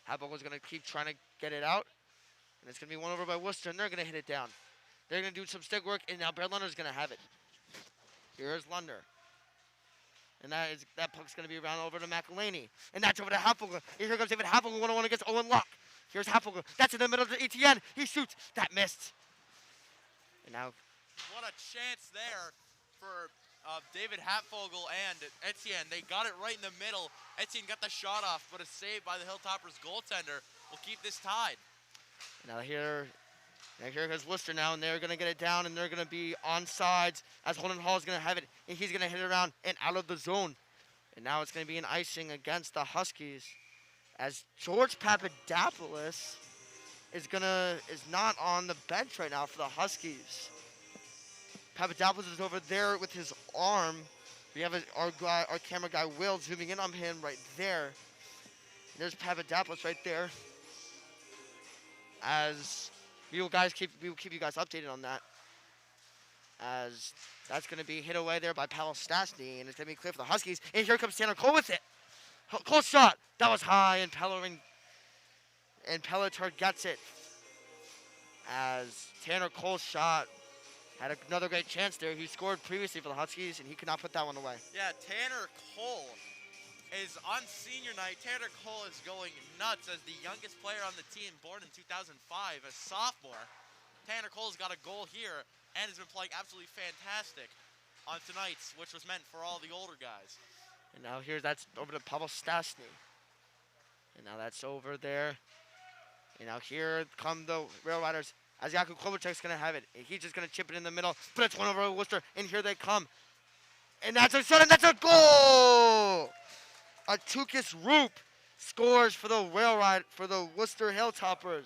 Halfvogel's gonna keep trying to get it out, and it's gonna be won over by Worcester, and they're gonna hit it down. They're gonna do some stick work, and now Barrett Lunder's gonna have it. Here's Lunder. And that puck's going to be around over to McElhaney. And that's over to Halfvogel. And here comes David Halfvogel, 1-on-1 against Owen Locke. Here's Halfvogel. That's in the middle to Etienne. He shoots. That missed. And now. What a chance there for David Halfvogel and Etienne. They got it right in the middle. Etienne got the shot off, but a save by the Hilltoppers goaltender will keep this tied. Now here goes Worcester now, and they're going to get it down, and they're going to be on sides as Holden Hall is going to have it, and he's going to hit it around and out of the zone. And now it's going to be an icing against the Huskies as George Papadopoulos is not on the bench right now for the Huskies. Papadopoulos is over there with his arm. We have our camera guy, Will, zooming in on him right there. And there's Papadopoulos right there. As we will keep you guys updated on that. As that's going to be hit away there by Pavel Stastny, and it's going to be clear for the Huskies. And here comes Tanner Cole with it. Cole shot. That was high, and Pelleter gets it. As Tanner Cole shot. Had another great chance there. He scored previously for the Huskies, and he could not put that one away. Yeah, Tanner Cole is on senior night. Tanner Cole is going nuts as the youngest player on the team, born in 2005, a sophomore. Tanner Cole's got a goal here and has been playing absolutely fantastic on tonight's, which was meant for all the older guys. And now that's over to Pavel Stastny. And now that's over there. And now here come the Rail Riders. As Jakub Klobachek's going to have it. He's just going to chip it in the middle. But it's one over Worcester. And here they come. And that's a shot, and that's a goal! Atukis Roop scores for the Worcester Hilltoppers.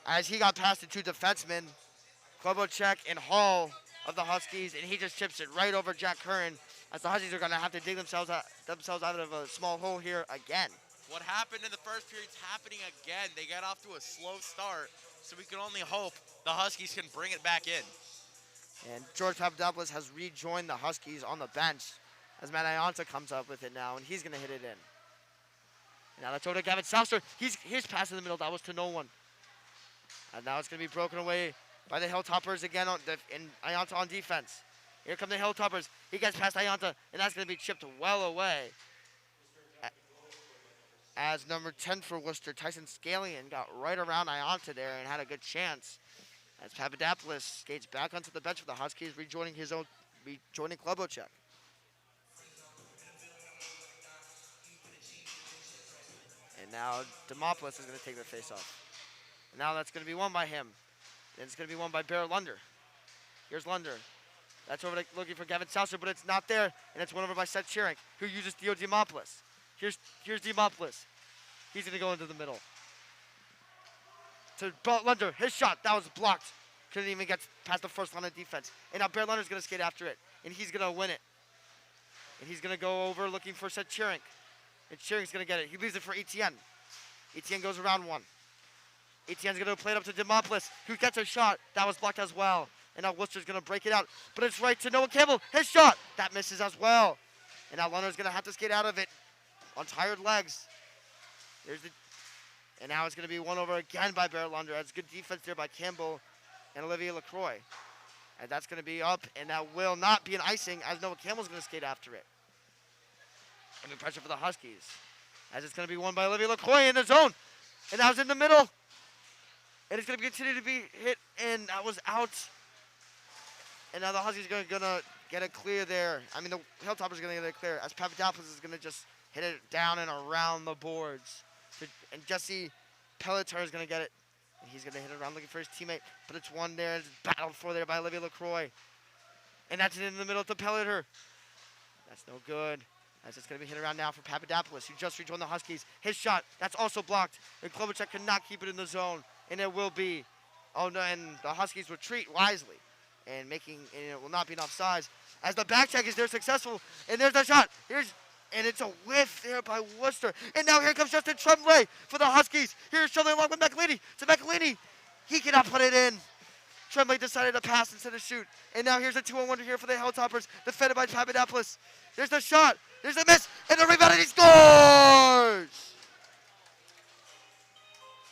As he got past the two defensemen, Klobachek and Hall of the Huskies, and he just chips it right over Jack Curran. As the Huskies are going to have to dig themselves out of a small hole here again. What happened in the first period is happening again. They got off to a slow start, so we can only hope the Huskies can bring it back in. And George Papadopoulos has rejoined the Huskies on the bench as Matt Ianta comes up with it now, and he's going to hit it in. And now that's over to Gavin Souster. His pass in the middle, that was to no one. And now it's going to be broken away by the Hilltoppers again, and Ianta on defense. Here come the Hilltoppers. He gets past Ianta, and that's going to be chipped well away. As number 10 for Worcester, Tyson Scalian, got right around Ianta there and had a good chance. As Papadopoulos skates back onto the bench for the Huskies, rejoining Klobachek. And now Demopoulos is going to take the face-off. And now that's going to be won by him. And it's going to be won by Barrett Lunder. Here's Lunder. That's over looking for Gavin Souser, but it's not there. And it's won over by Seth Sherrick, who uses Theo Demopoulos. Here's Demopoulos. He's going to go into the middle. To Lunder, his shot, that was blocked. Couldn't even get past the first line of defense. And now Barrett Lunder's going to skate after it. And he's going to win it. And he's going to go over looking for Seth Sherrick. And Sherrick's going to get it. He leaves it for Etienne. Etienne goes around one. Etienne's going to play it up to Demopoulos, who gets a shot. That was blocked as well. And now Worcester's going to break it out. But it's right to Noah Campbell. His shot. That misses as well. And now Lunder's going to have to skate out of it on tired legs. And now it's going to be won over again by Barrett Lunder. That's good defense there by Campbell and Olivier Lacroix. And that's going to be up, and that will not be an icing as Noah Campbell's going to skate after it. And the pressure for the Huskies. As it's going to be won by Olivier Lacroix in the zone. And that was in the middle. And it's going to continue to be hit, and that was out. And now the Huskies are going to get it clear there. I mean, the Hilltoppers are going to get it clear as Papadopoulos is going to just hit it down and around the boards. And Jesse Pelletier is going to get it. And he's going to hit it around looking for his teammate. But it's one there. It's battled for there by Olivia LaCroix. And that's it in the middle to Pelletier. That's no good. As it's going to be hit around now for Papadopoulos, who just rejoined the Huskies. His shot, that's also blocked. And Klobuchar cannot keep it in the zone. And it will be. Oh, no, and the Huskies retreat wisely. And it will not be an offsides. As the back check is there successful. And there's the shot. And it's a whiff there by Worcester. And now here comes Justin Tremblay for the Huskies. Here's Tremblay along with McElhaney. To McElhaney. He cannot put it in. Tremblay decided to pass instead of shoot. And now here's a 2-on-1 here for the Helltoppers, defended by Papadopoulos. There's the shot. There's the miss. And the rebound, and he scores!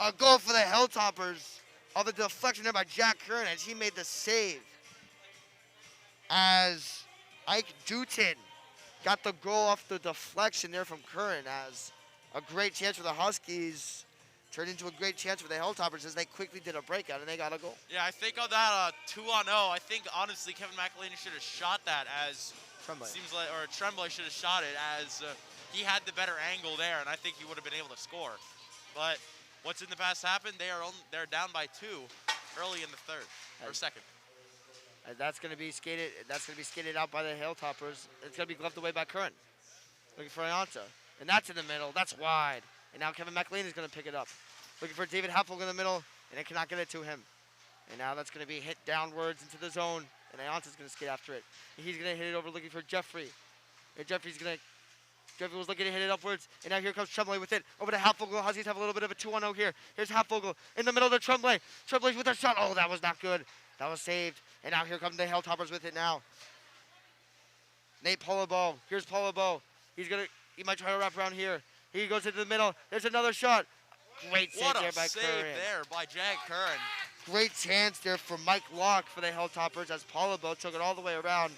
A goal for the Helltoppers. Of the deflection there by Jack Curran as he made the save. As Ike Dutton got the goal off the deflection there from Curran, as a great chance for the Huskies turned into a great chance for the Helltoppers as they quickly did a breakout and they got a goal. Yeah, I think on that 2-on-0, I think honestly Kevin McElhaney should have shot that as Tremblay. seems like, or Tremblay should have shot it as he had the better angle there, and I think he would have been able to score. But what's in the past happened? They're down by 2 early in the third or second. That's going to be skated. That's going to be skated out by the Hilltoppers. It's going to be gloved away by Curran. Looking for Ayanta. And that's in the middle. That's wide. And now Kevin McLean is going to pick it up. Looking for David Hapfog in the middle, and it cannot get it to him. And now that's going to be hit downwards into the zone, and Ayanta's going to skate after it. And he's going to hit it over looking for Jeffrey. And Jeffrey was looking to hit it upwards, and now here comes Tremblay with it. Over to Hapfogel. Huskies have a little bit of a 2-on-0 here. Here's Hapfogel in the middle of Tremblay. Tremblay's with a shot. Oh, that was not good. That was saved. And now here come the Helltoppers with it now. Nate Polabo. Here's Polabo. He might try to wrap around here. He goes into the middle. There's another shot. Great save there by save Curran. there by Jack Curran. Great chance there for Mike Locke for the Helltoppers as Polabo took it all the way around.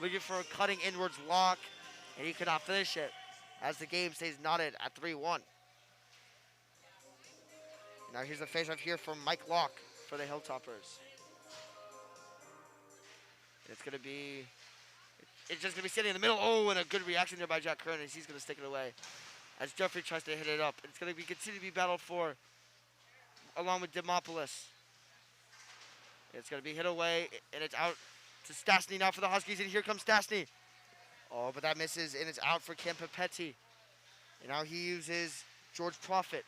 Looking for a cutting inwards lock, and he could not finish it as the game stays knotted at 3-1. Now here's the face-off here from Mike Locke for the Hilltoppers. It's just going to be sitting in the middle. Oh, and a good reaction there by Jack Curran as he's going to stick it away. As Jeffrey tries to hit it up. It's going to continue to be battled for along with Demopoulos. It's going to be hit away, and it's out to Stastny now for the Huskies, and here comes Stastny. Oh, but that misses, and it's out for Campapetti. And now he uses George Prophet.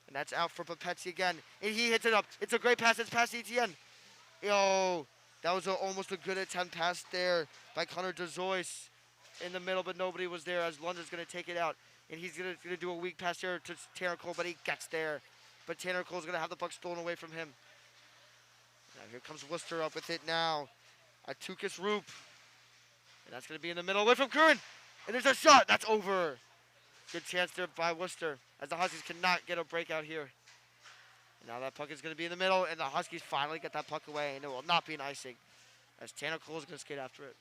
And that's out for Papetti again. And he hits it up. It's a great pass. It's past Etienne. Oh, that was almost a good attempt pass there by Connor DeZois in the middle, but nobody was there as London's going to take it out. And he's going to do a weak pass here to Tanner Cole, but he gets there. But Tanner Cole's going to have the puck stolen away from him. Now here comes Worcester up with it now. Atukis Roop. And that's going to be in the middle away from Curran. And there's a shot. That's over. Good chance there by Worcester as the Huskies cannot get a breakout here. And now that puck is going to be in the middle, and the Huskies finally get that puck away, and it will not be an icing as Tanner Cole is going to skate after it.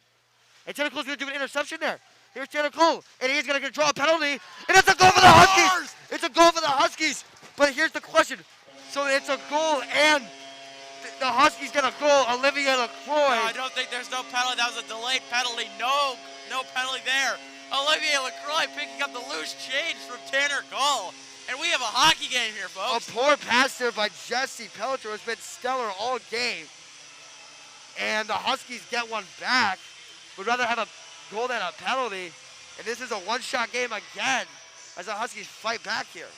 And Tanner Cole's going to do an interception there. Here's Tanner Cole, and he's going to draw a penalty, and it's a goal for the Huskies. It's a goal for the Huskies. But here's the question. So it's a goal, and the Huskies get a goal. Olivia LaCroix. No, I don't think there's no penalty. That was a delayed penalty. No penalty there. Olivia LaCroix picking up the loose change from Tanner Cole. And we have a hockey game here, folks. A poor pass there by Jesse Pelletier has been stellar all game. And the Huskies get one back. Would rather have a goal than a penalty. And this is a one-shot game again as the Huskies fight back here.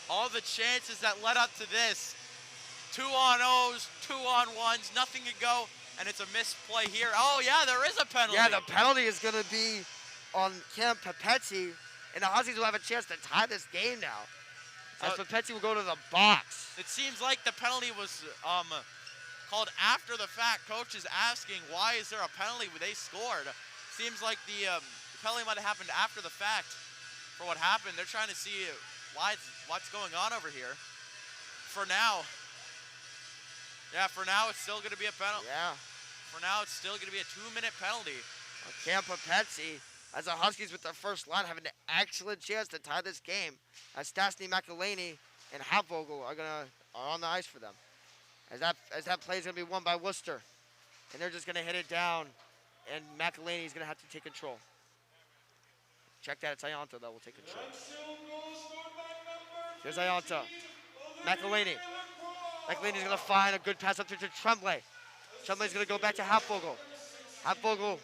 All the chances that led up to this. 2-on-0s, 2-on-1s, nothing to go. And it's a misplay here. Oh, yeah, there is a penalty. Yeah, the penalty is going to be on Cam Papetti, and the Huskies will have a chance to tie this game now. As Papetti will go to the box. It seems like the penalty was called after the fact. Coach is asking, why is there a penalty when they scored? Seems like the penalty might have happened after the fact for what happened. They're trying to see what's going on over here. For now, it's still going to be a penalty. Yeah. For now, it's still going to be a 2-minute penalty. Cam Papetti, as the Huskies with their first line, having an excellent chance to tie this game, as Stastny McElhaney and Hapvogel are on the ice for them. As that play is going to be won by Worcester. And they're just going to hit it down, and McElhaney is going to have to take control. Check that. It's Ayanta that will take control. Here's Ayanta. McElhaney. McElhaney's going to find a good pass up to Tremblay. Tremblay's going to go back to Halfvogel. Halfvogel's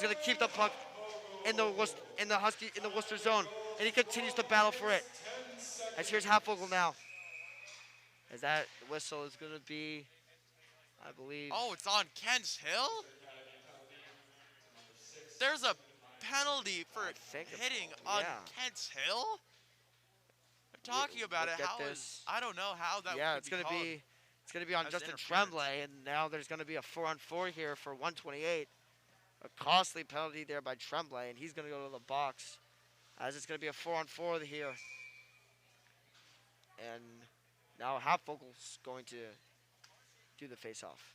going to keep the puck in the Worcester zone, and he continues to battle for it. As here's Halfvogel now. As that whistle is going to be, I believe. Oh, it's on Kents Hill? There's a penalty for hitting on Kents Hill? I'm talking about it. How is, I don't know how that yeah, would it's going to be on Justin Tremblay, and now there's going to be a 4-on-4 here for 128. A costly penalty there by Tremblay, and he's going to go to the box. As it's going to be a 4-on-4 here. And now Halfvogel's going to do the face-off.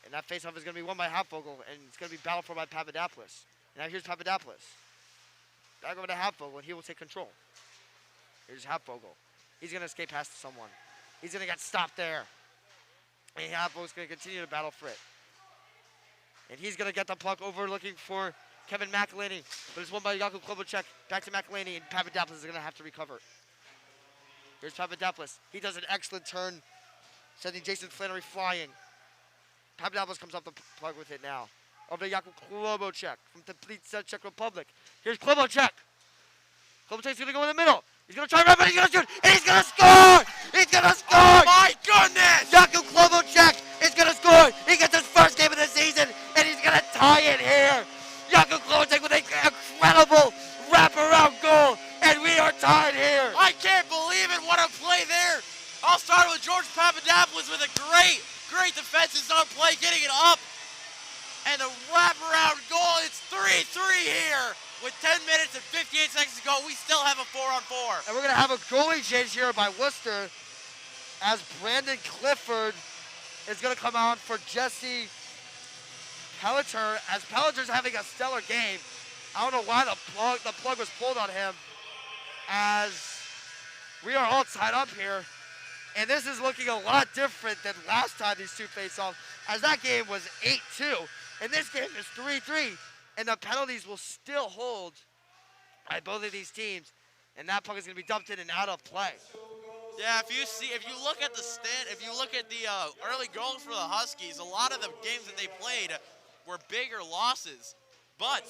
And that face-off is going to be won by Halfvogel, and it's going to be battled for by Papadopoulos. Now here's Papadopoulos. Back over to Halfvogel, and he will take control. Here's Halfvogel. He's going to escape past someone. He's going to get stopped there. And Halfvogel's going to continue to battle for it. And he's going to get the puck over looking for Kevin McElhaney. But it's won by Jakub Klobuchar. Back to McElhaney, and Papadopoulos is going to have to recover. Here's Papadopoulos. He does an excellent turn, sending Jason Flannery flying. Papadopoulos comes off the plug with it now. Over to Jakub Klobuchar from the Czech Republic. Here's Klobuchar. Klobuchar's going to go in the middle. He's going to try right, but he's going to shoot, and he's going to score! He's going to score! Oh my goodness! Jakub Klobuchar is going to score! He gets his first game of the season, and he's going to tie it here! Jakub Klobuchar with an incredible wraparound goal, and we are tied here! I can't believe it! What a play there! I'll start with George Papadopoulos with a great defensive zone play, getting it up. And the wraparound goal, it's 3-3 here. With 10 minutes and 58 seconds to go, we still have a 4-on-4. And we're going to have a goalie change here by Worcester as Brandon Clifford is going to come on for Jesse Pelletier, as Pelletier's having a stellar game. I don't know why the plug was pulled on him, as we are all tied up here. And this is looking a lot different than last time these two faced off, as that game was 8-2, and this game is 3-3. And the penalties will still hold by both of these teams, and that puck is going to be dumped in and out of play. Yeah, if you look at the early goals for the Huskies, a lot of the games that they played were bigger losses. But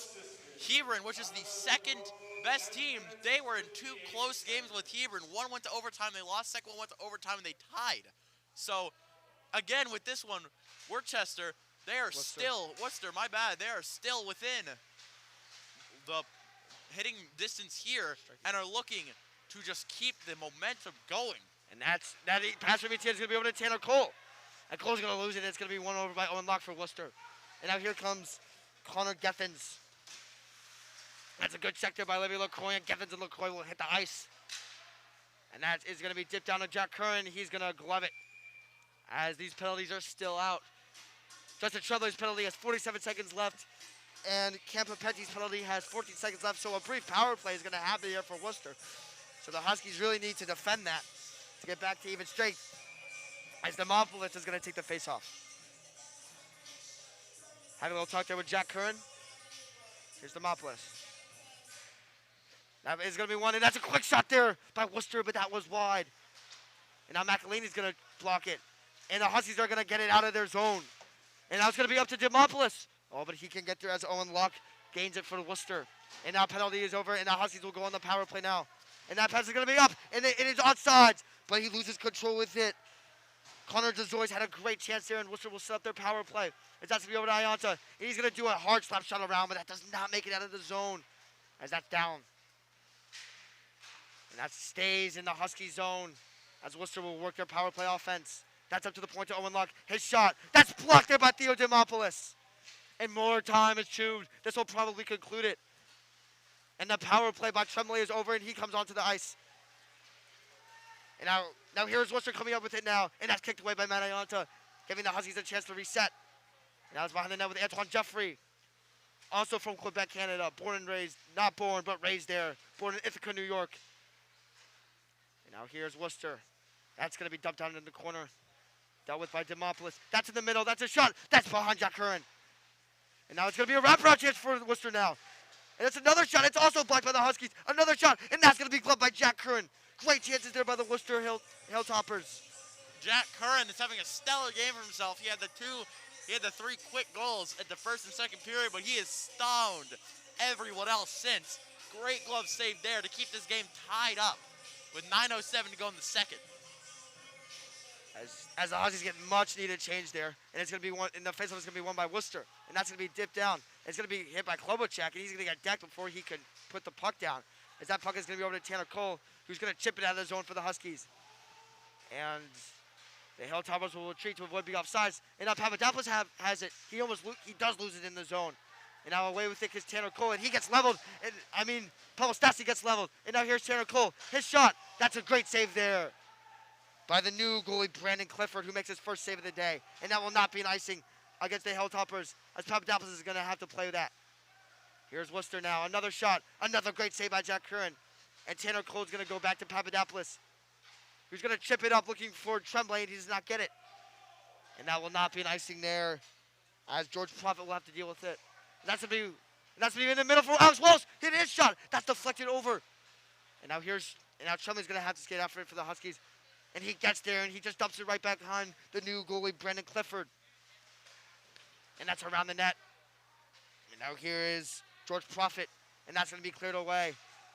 Hebron, which is the second best team, they were in two close games with Hebron. One went to overtime, they lost. Second one went to overtime, and they tied. So, again, with this one, Worcester, they are Worcester, my bad, they are still within the hitting distance here and are looking to just keep the momentum going. And that pass from ET is going to be over to Tanner Cole. And Cole's going to lose it, and it's going to be won over by Owen Locke for Worcester. And now here comes Connor Geffens. That's a good check there by Olivia LaCroix, and Geffens and LaCroix will hit the ice. And that is going to be dipped down to Jack Curran. He's going to glove it as these penalties are still out. Justin Tremblay's penalty has 47 seconds left, and Cam Papetti's penalty has 14 seconds left, so a brief power play is going to happen here for Worcester. So the Huskies really need to defend that to get back to even strength, as Demopoulos is going to take the face-off. Having a little talk there with Jack Curran. Here's Demopoulos. That is going to be one, and that's a quick shot there by Worcester, but that was wide. And now McElhaney's going to block it, and the Huskies are going to get it out of their zone. And now it's going to be up to Demopoulos. Oh, but he can get there as Owen Locke gains it for Worcester. And now penalty is over, and the Huskies will go on the power play now. And that pass is going to be up, and it is onside, but he loses control with it. Connor DeZoy's had a great chance there, and Worcester will set up their power play. As that's going to be over to Ayanta. And he's going to do a hard slap shot around, but that does not make it out of the zone, as that's down. And that stays in the Husky zone, as Worcester will work their power play offense. That's up to the point to Owen Locke. His shot. That's blocked there by Theo Demopoulos. And more time is chewed. This will probably conclude it. And the power play by Tremblay is over, and he comes onto the ice. And now here's Worcester coming up with it now. And that's kicked away by Matt Ayanta, giving the Huskies a chance to reset. And now it's behind the net with Antoine Jeffrey. Also from Quebec, Canada. Born and raised, not born, but raised there. Born in Ithaca, New York. And now here's Worcester. That's going to be dumped down in the corner. Dealt with by Demopoulos. That's in the middle. That's a shot. That's behind Jack Curran. And now it's going to be a wraparound chance for Worcester now. And it's another shot. It's also blocked by the Huskies. Another shot, and that's going to be gloved by Jack Curran. Great chances there by the Worcester Hilltoppers. Jack Curran is having a stellar game for himself. He had the 3 quick goals at the first and second period, but he has stoned everyone else since. Great glove save there to keep this game tied up with 9:07 to go in the second. As the Huskies get much needed change there, and it's going to be one, and the faceoff is going to be won by Worcester, and that's going to be dipped down. It's going to be hit by Klobuchak, and he's going to get decked before he can put the puck down. As that puck is going to be over to Tanner Cole, who's going to chip it out of the zone for the Huskies. And the Hilltoppers will retreat to avoid being offsides, and now Papadopoulos has it. He does lose it in the zone. And now away with it is Tanner Cole, and he gets leveled. And Pavel Stasi gets leveled. And now here's Tanner Cole. His shot. That's a great save there by the new goalie, Brandon Clifford, who makes his first save of the day. And that will not be an icing against the Hilltoppers, as Papadopoulos is going to have to play with that. Here's Worcester now. Another shot. Another great save by Jack Curran. And Tanner Cole is going to go back to Papadopoulos, who's going to chip it up looking for Tremblay, and he does not get it. And that will not be an icing there, as George Prophet will have to deal with it. And that's going to be in the middle for Alex Walsh. Hit his shot. That's deflected over. And now Tremblay's going to have to skate after it for the Huskies. And he gets there, and he just dumps it right back behind the new goalie, Brandon Clifford. And that's around the net. And now here is George Prophet, and that's going to be cleared away.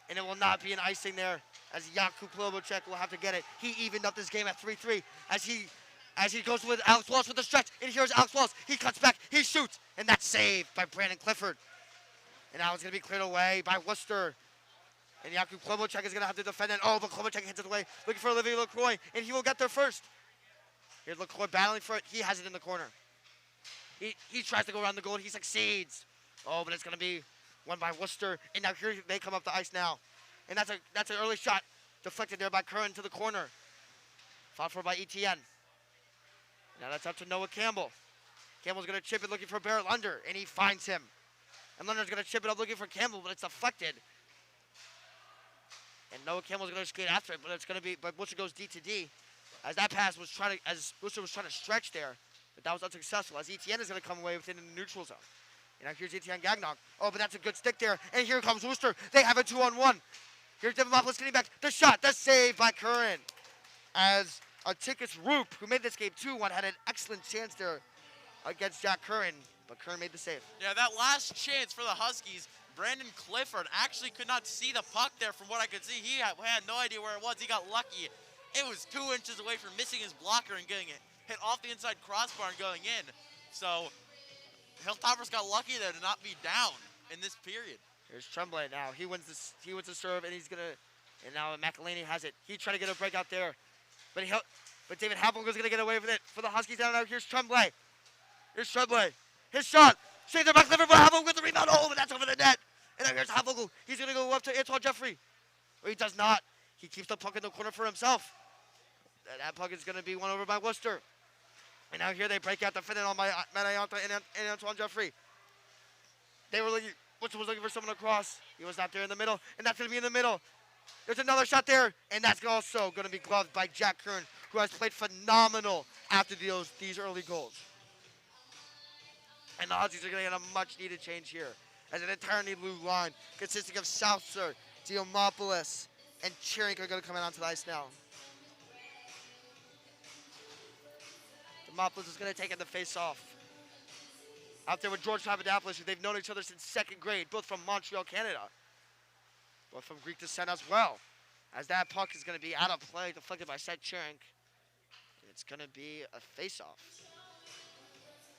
And it will not be an icing there, as Jakub Klobuchak will have to get it. He evened up this game at 3-3 as he goes with Alex Walsh with the stretch. And here's Alex Walsh. He cuts back. He shoots. And that's saved by Brandon Clifford. And now it's going to be cleared away by Worcester. And Jakub Klobuchak is going to have to defend it. Oh, but Klobuchak hits it away, looking for Olivier LaCroix, and he will get there first. Here's LaCroix battling for it. He has it in the corner. He tries to go around the goal, and he succeeds. Oh, but it's going to be won by Worcester. And now here they come up the ice now. And that's an early shot deflected there by Curran to the corner. Fought for by Etienne. Now that's up to Noah Campbell. Campbell's going to chip it looking for Barrett Lunder, and he finds him. And Lunder's going to chip it up looking for Campbell, but it's deflected. And Noah Campbell's going to skate after it, but Worcester goes D to D. As that pass was as Worcester was trying to stretch there, but that was unsuccessful, as Etienne is going to come away within the neutral zone. And now here's Etienne Gagnon. Oh, but that's a good stick there. And here comes Worcester. They have a 2-on-1. Here's Devimopoulos getting back. The shot, the save by Curran. As Atticus Roop, who made this game 2-1, had an excellent chance there against Jack Curran, but Curran made the save. Yeah, that last chance for the Huskies, Brandon Clifford actually could not see the puck there from what I could see. He had no idea where it was. He got lucky. It was 2 inches away from missing his blocker and getting it hit off the inside crossbar and going in. So Hilltoppers got lucky there to not be down in this period. Here's Tremblay now. He wins the serve, and and now McElhaney has it. He tried to get a break out there, but David Havlin is going to get away with it for the Huskies down now. Here's Tremblay. Here's Tremblay. His shot. Saved there by Clifford, but Havlin with the rebound. Oh, but that's over the net. And now here's Havlin. He's going to go up to Antoine Jeffrey. But he does not. He keeps the puck in the corner for himself. That puck is going to be won over by Worcester. And now here they break out the finish on by Matt Ayanta and Antoine Jeffrey. Worcester was looking for someone across. He was not there in the middle, and that's going to be in the middle. There's another shot there, and that's also going to be gloved by Jack Curran, who has played phenomenal after these early goals. And the Huskies are going to get a much-needed change here, as an entirely new line consisting of Souther, Diomopoulos, and Cherink are going to come in onto the ice now. Diomopoulos is going to take in the face-off. Out there with George Papadopoulos, who they've known each other since second grade, both from Montreal, Canada. Both from Greek descent as well. As that puck is going to be out of play, deflected by Seth Cherink. It's going to be a face-off.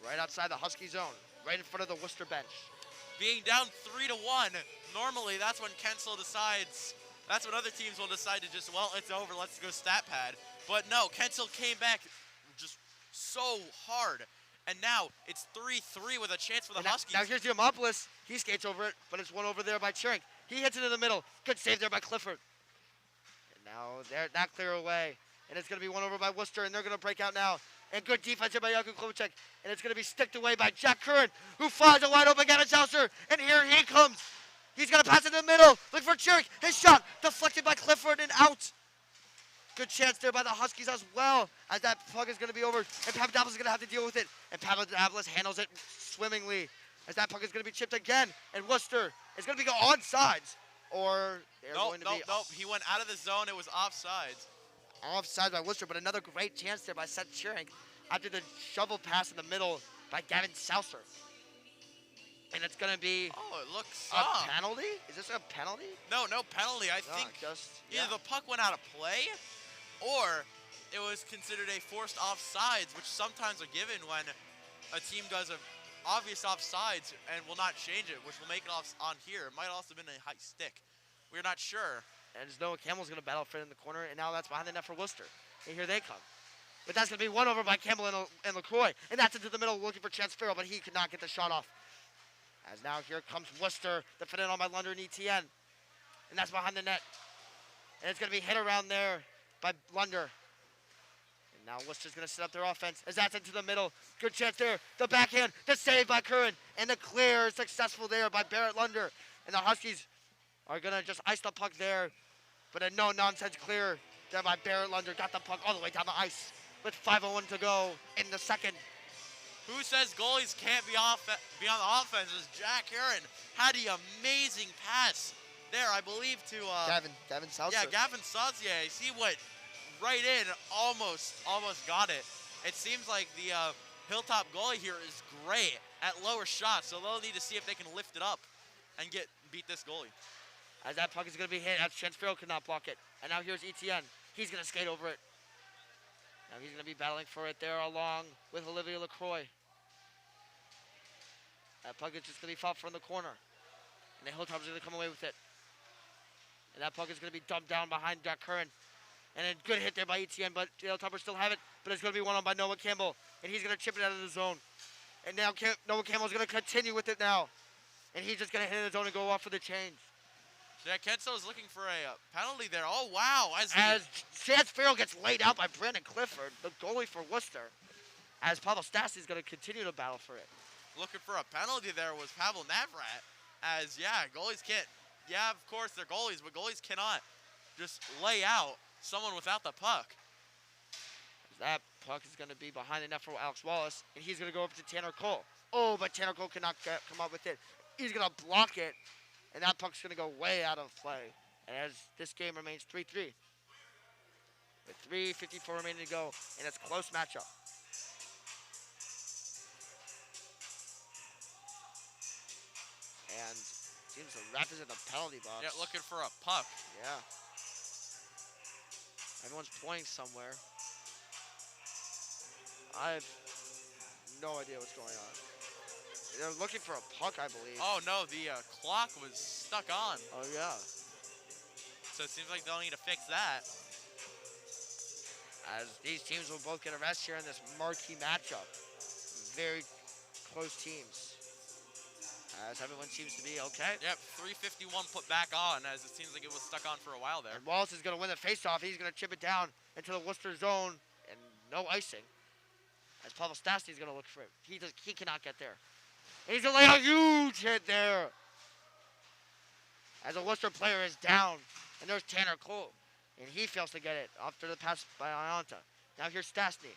Right outside the Husky zone, right in front of the Worcester bench. Being down 3-1, normally that's when Kensel decides, that's when other teams will decide to just, well, it's over, let's go stat pad. But no, Kensel came back just so hard. And now it's 3-3 with a chance for the Huskies. Now here's Diomopoulos. He skates over it, but it's won over there by Cherink. He hits it in the middle. Good save there by Clifford. And now that clear away. And it's going to be won over by Worcester, and they're going to break out now. And good defense here by Jakub Klobuchak. And it's going to be sticked away by Jack Curran, who fires a wide open Gavin Souther. And here he comes. He's going to pass it in the middle. Look for Cherink. His shot deflected by Clifford and out. Good chance there by the Huskies as well, as that puck is going to be over, and Papadopoulos is going to have to deal with it. And Papadopoulos handles it swimmingly, as that puck is going to be chipped again. And Worcester is going to be on sides. Or they're going to be Nope. He went out of the zone. It was offsides. offside by Worcester, but another great chance there by Seth Shearing after the shovel pass in the middle by Gavin Souser. And it's going to be Oh, it looks a soft. penalty? Is this a penalty? No penalty. I No, think just, either the puck went out of play or it was considered a forced offsides, which sometimes are given when a team does a obvious offsides and will not change it, which will make it off on here. It might also have been a high stick. We're not sure. And as Noah Campbell's going to battle for it in the corner, and now that's behind the net for Worcester. And here they come. But that's going to be won over by Campbell and LaCroix. And that's into the middle looking for Chance Farrell, but he could not get the shot off. As now here comes Worcester, defended on by Lunder and ETN. And that's behind the net. And it's going to be hit around there by Lunder. And now Worcester's going to set up their offense as that's into the middle. Good chance there. The backhand, the save by Curran. And the clear is successful there by Barrett Lunder. And the Huskies are going to just ice the puck there. But a no-nonsense clear there by Barrett Lunder. Got the puck all the way down the ice with 5:01 to go in the second. Who says goalies can't be on the offense? As Jack Aaron had the amazing pass there, I believe, to Gavin Souser. yeah, Gavin Saucier. He went right in, almost got it. It seems like the Hilltop goalie here is great at lower shots, so they'll need to see if they can lift it up and beat this goalie. As that puck is going to be hit, as Chance Farrell could not block it. And now here's ETN. He's going to skate over it. Now he's going to be battling for it there along with Olivia LaCroix. That puck is just going to be fought from the corner. And the Hilltops are going to come away with it. And that puck is going to be dumped down behind Jack Curran. And a good hit there by ETN, but the Hilltoppers still have it. But it's going to be won on by Noah Campbell. And he's going to chip it out of the zone. And now Noah Campbell is going to continue with it now. And he's just going to hit in the zone and go off for the change. Yeah, Kenso is looking for a penalty there. Oh, wow. As Chance Farrell gets laid out by Brandon Clifford, the goalie for Worcester. As Pavel Stasny is going to continue to battle for it. Looking for a penalty there was Pavel Navrat. As, yeah, goalies can't. Yeah, of course, they're goalies, but goalies cannot just lay out someone without the puck. That puck is going to be behind the net for Alex Wallace, and he's going to go up to Tanner Cole. Oh, but Tanner Cole cannot come up with it. He's going to block it, and that puck's going to go way out of play. And as this game remains 3-3, with 3:54 remaining to go, and it's a close matchup. And seems the ref is in the penalty box. Yeah, looking for a puck. Yeah. Everyone's pointing somewhere. I have no idea what's going on. They're looking for a puck, I believe. Oh, no, the clock was stuck on. Oh, yeah. So it seems like they'll need to fix that. As these teams will both get a rest here in this marquee matchup. Very close teams. As everyone seems to be okay. Yep, 3:51 put back on, as it seems like it was stuck on for a while there. And Wallace is going to win the faceoff. He's going to chip it down into the Worcester zone, and no icing. As Pavel Stasny is going to look for it. He cannot get there. And he's going to lay a huge hit there. As a Worcester player is down, and there's Tanner Cole. And he fails to get it after the pass by Ianta. Now here's Stasny.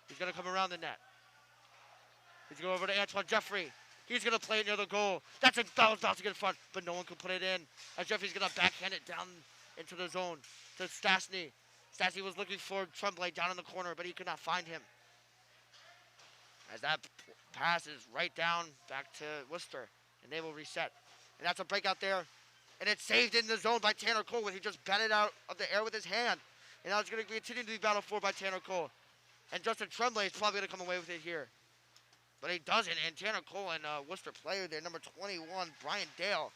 He's going to come around the net. He's going over to Antoine Jeffrey. He's going to play it near the goal. That was about to get in front, but no one can put it in. As Jeffrey's going to backhand it down into the zone to Stasny. Stasny was looking for Tremblay down in the corner, but he could not find him. As that pass is right down back to Worcester, and they will reset. And that's a breakout there. And it's saved in the zone by Tanner Cole, where he just batted out of the air with his hand. And now it's going to continue to be battled for by Tanner Cole. And Justin Tremblay is probably going to come away with it here. But he doesn't, and Tanner Cole and Worcester player there, number 21, Brian Dale,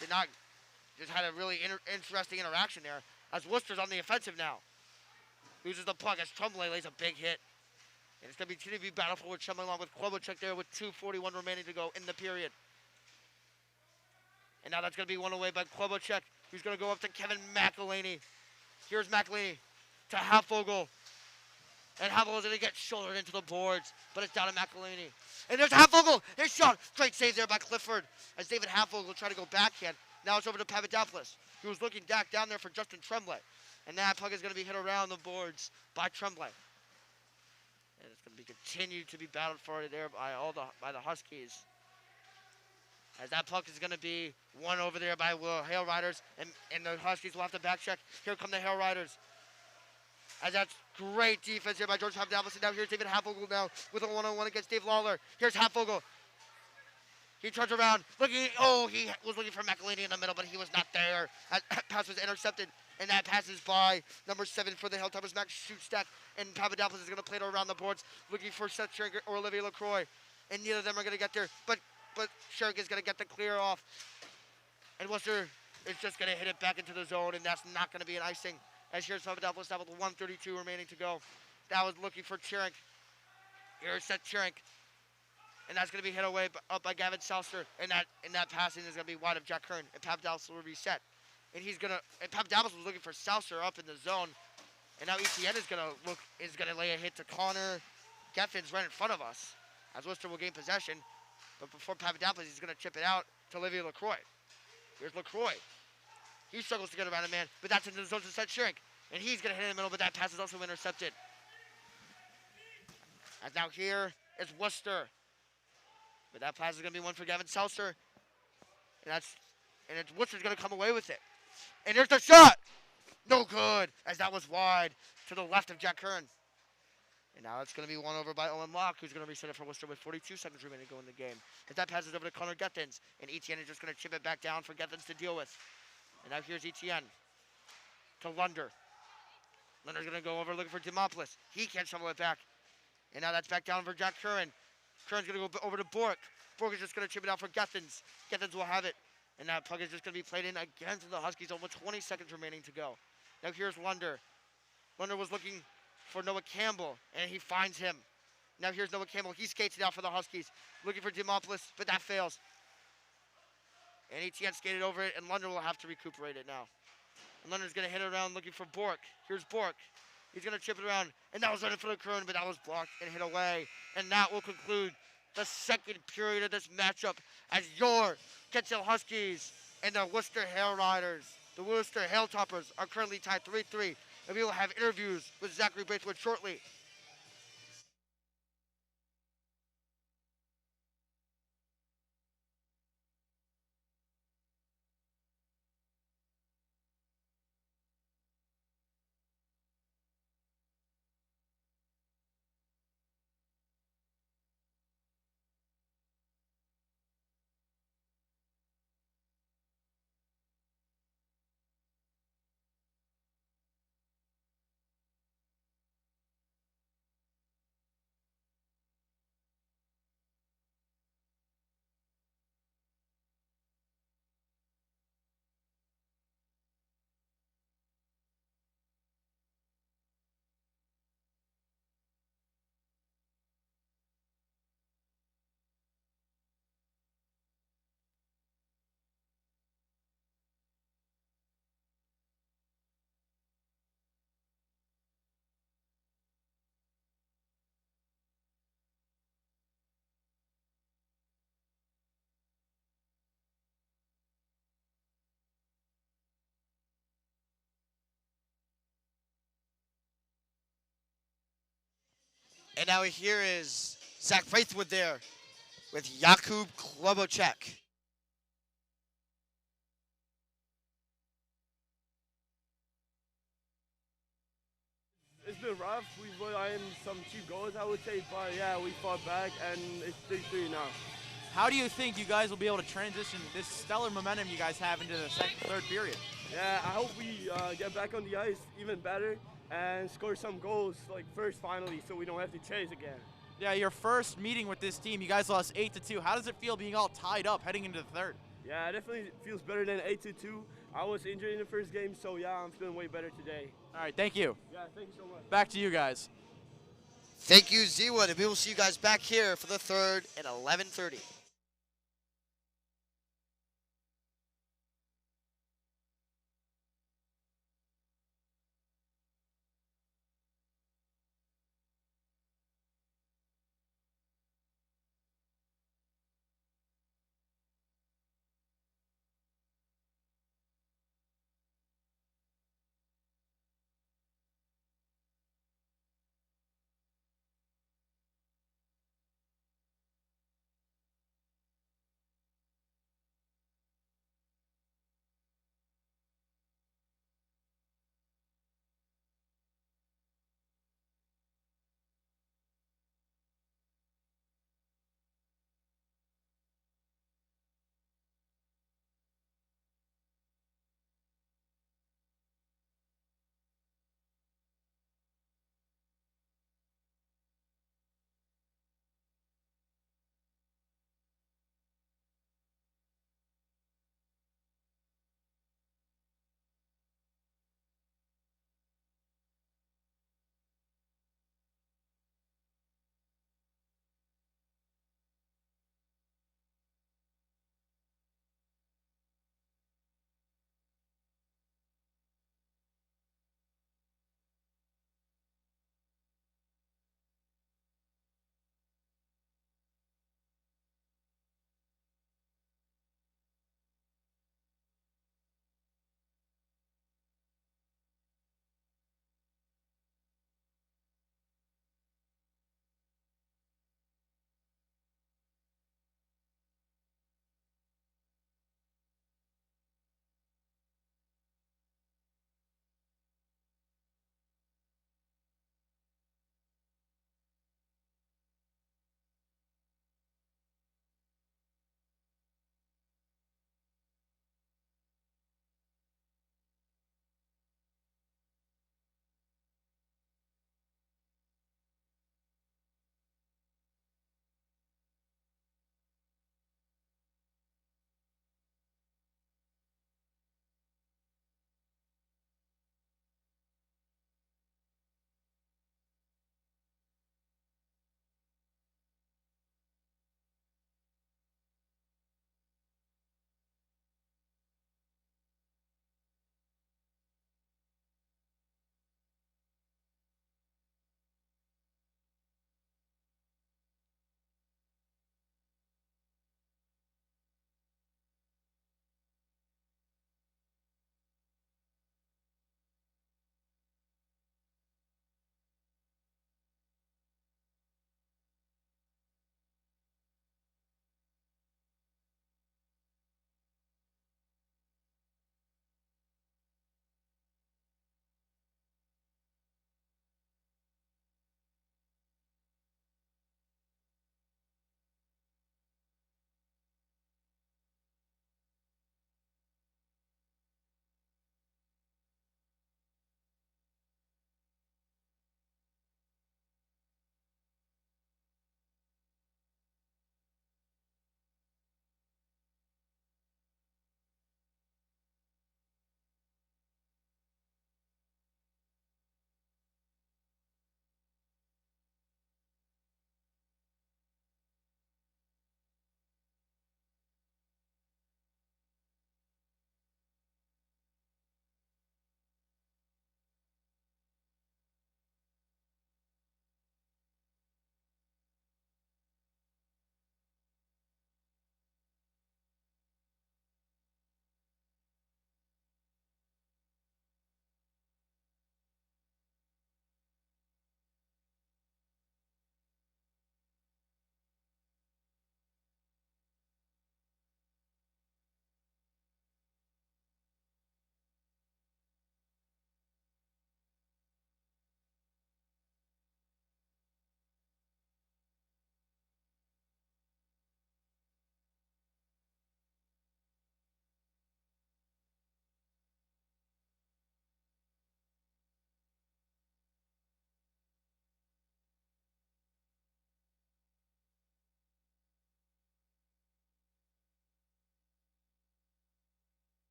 just had a really interesting interaction there, as Worcester's on the offensive now. Loses the puck as Tremblay lays a big hit. And it's going to continue to be battled for with Tremblay along with Klobuchar there with 2:41 remaining to go in the period. And now that's going to be won away by Klobuchar, who's going to go up to Kevin McElhaney. Here's McElhaney to Halfvogel. And Halfvogel is going to get shouldered into the boards, but it's down to McElhaney. And there's Halfvogel. His shot. Great save there by Clifford as David Halfvogel will try to go backhand. Now it's over to Papadopoulos, who was looking back down there for Justin Tremblay. And that puck is going to be hit around the boards by Tremblay. And it's going to be continued to be battled for there by the Huskies. As that puck is going to be won over there by Hail Riders, and the Huskies will have to back check. Here come the Hail Riders. As that's great defense here by George Papadopoulos. And now here's David Halfogel now with a one-on-one against Dave Lawler. Here's Halfogel. He turns around. He was looking for McElhaney in the middle, but he was not there. That pass was intercepted, and that passes by number 7 for the Hilltoppers, Max Shootstack. And Papadopoulos is going to play it around the boards, looking for Seth Schrenker or Olivier LaCroix. And neither of them are going to get there, but Schrenker is going to get the clear off. And Worcester is just going to hit it back into the zone, and that's not going to be an icing. As here's Papadopoulos now with 1:32 remaining to go. That was looking for Chirink. Here's Seth Chirink. And that's going to be hit away up by Gavin Seltzer. And that passing is going to be wide of Jack Kern. And Papadopoulos will reset. And Papadopoulos was looking for Seltzer up in the zone. And now ETN is going to lay a hit to Connor Geffins right in front of us. As Worcester will gain possession. But before Papadopoulos, he's going to chip it out to Olivier LaCroix. Here's LaCroix. He struggles to get around a man, but that's into the zone to Seth Schrenk. And he's going to hit in the middle, but that pass is also intercepted. As now here is Worcester. But that pass is going to be one for Gavin Seltzer. And it's Worcester's going to come away with it. And here's the shot. No good, as that was wide to the left of Jack Kern. And now it's going to be won over by Owen Locke, who's going to reset it for Worcester with 42 seconds remaining to go in the game. As that passes over to Connor Gethins, and ETN is just going to chip it back down for Gethins to deal with. And now here's ETN to Lunder. Lunder's going to go over looking for Dimopoulos. He can't shovel it back. And now that's back down for Jack Curran. Curran's going to go over to Bork. Bork is just going to chip it out for Gethins. Gethins will have it. And that puck is just going to be played in again to the Huskies zone with 20 seconds remaining to go. Now here's Lunder. Lunder was looking for Noah Campbell, and he finds him. Now here's Noah Campbell. He skates it out for the Huskies. Looking for Dimopoulos, but that fails. And ETN skated over it, and Lunder will have to recuperate it now. And Lunder's going to hit it around looking for Bork. Here's Bork. He's going to chip it around, and that was right in front of Curran, but that was blocked and hit away. And that will conclude the second period of this matchup as your Kent Hill Huskies and the Worcester Hail Riders, the Worcester Hilltoppers, are currently tied 3-3. And we will have interviews with Zachary Braithwaite shortly. And now here is Zach Braithwaite there with Jakub Klobocek. It's been rough. We've let in some cheap goals, I would say, but yeah, we fought back, and it's 3-3 now. How do you think you guys will be able to transition this stellar momentum you guys have into the third period? Yeah, I hope we get back on the ice even better and score some goals like first finally, so we don't have to chase again. Yeah, your first meeting with this team, you guys lost 8-2. How does it feel being all tied up heading into the third? Yeah, it definitely feels better than 8-2. I was injured in the first game, so yeah, I'm feeling way better today. All right, thank you. Yeah, thank you so much. Back to you guys. Thank you, Z-Wood, and we will see you guys back here for the third at 11:30.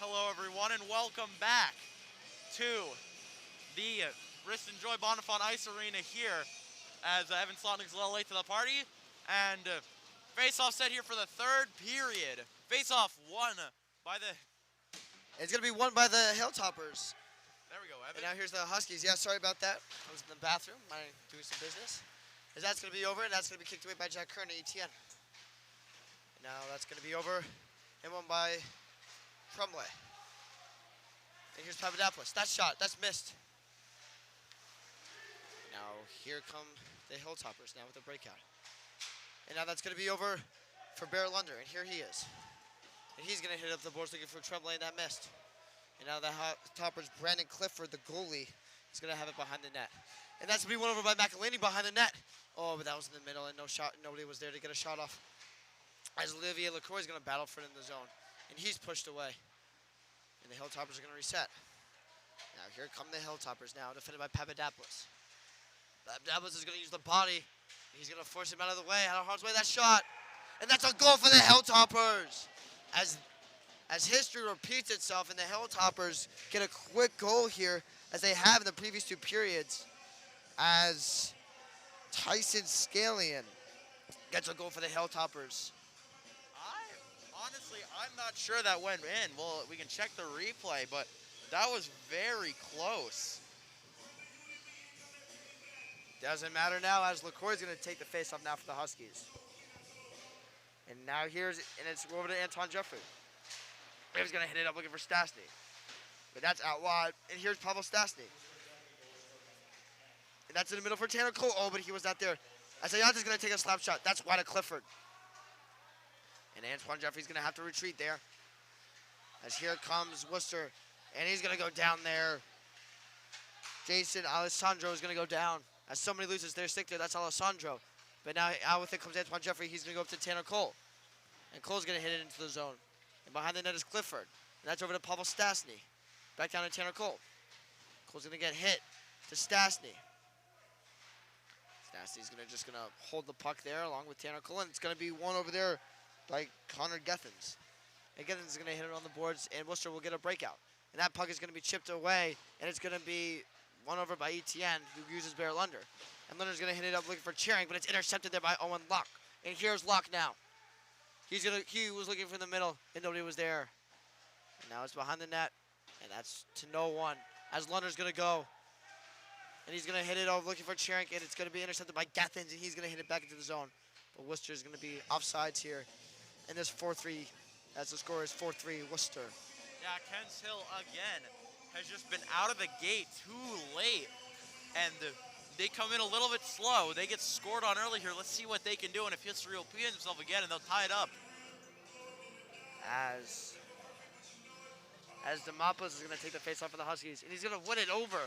Hello, everyone, and welcome back to the Bristol Joy Bonifant Ice Arena here as Evan Slotnick's a little late to the party. And face-off set here for the third period. Face-off won by the... It's going to be won by the Hilltoppers. There we go, Evan. And now here's the Huskies. Yeah, sorry about that. I was in the bathroom, doing some business. As that's going to be over, and that's going to be kicked away by Jack Kern at ETN. And now that's going to be over and won by Crumley. And here's Papadopoulos. That shot, that's missed. Now here come the Hilltoppers now with the breakout. And now that's going to be over for Barrett Lunder, and here he is. And he's going to hit up the boards looking for Tremblay, and that missed. And now the Toppers, Brandon Clifford, the goalie, is going to have it behind the net. And that's going to be won over by McElhaney behind the net. Oh, but that was in the middle, and nobody was there to get a shot off. As Olivier LaCroix is going to battle for it in the zone. And he's pushed away. And the Hilltoppers are going to reset. Now here come the Hilltoppers now, defended by Papadopoulos. Papadopoulos is going to use the body. He's going to force him out of the way, out of harm's way. That shot. And that's a goal for the Hilltoppers. As history repeats itself and the Hilltoppers get a quick goal here, as they have in the previous two periods, as Tyson Scalion gets a goal for the Hilltoppers. Honestly, I'm not sure that went in. Well, we can check the replay, but that was very close. Doesn't matter now, as LaCroix is going to take the face-off now for the Huskies. And now it's over to Antoine Jeffrey. He's going to hit it up looking for Stastny. But that's out wide, and here's Pavel Stastny. And that's in the middle for Tanner Cole. Oh, but he was not there. Asayanta's going to take a slap shot. That's wide of Clifford. And Antoine Jeffrey's going to have to retreat there. As here comes Worcester. And he's going to go down there. Jason Alessandro is going to go down. As somebody loses their stick there, that's Alessandro. But now out with it comes Antoine Jeffrey. He's going to go up to Tanner Cole. And Cole's going to hit it into the zone. And behind the net is Clifford. And that's over to Pavel Stastny. Back down to Tanner Cole. Cole's going to get hit to Stastny. Stastny's just going to hold the puck there along with Tanner Cole. And it's going to be one over there by Connor Gethens. And Gethens is going to hit it on the boards, and Worcester will get a breakout. And that puck is going to be chipped away, and it's going to be won over by ETN, who uses Barrett Lunder. And Lunder's going to hit it up looking for Cheering, but it's intercepted there by Owen Locke. And here's Locke now. He was looking for the middle, and nobody was there. And now it's behind the net, and that's to no one. As Lunder's going to go, and he's going to hit it over looking for Cheering, and it's going to be intercepted by Gethens, and he's going to hit it back into the zone. But Worcester's going to be offsides here. And this 4-3, as the score is 4-3 Worcester. Yeah, Kents Hill again has just been out of the gate too late. And they come in a little bit slow. They get scored on early here. Let's see what they can do. And if history will repeat himself again, and they'll tie it up. As Demopoulos is going to take the face off of the Huskies. And he's going to win it over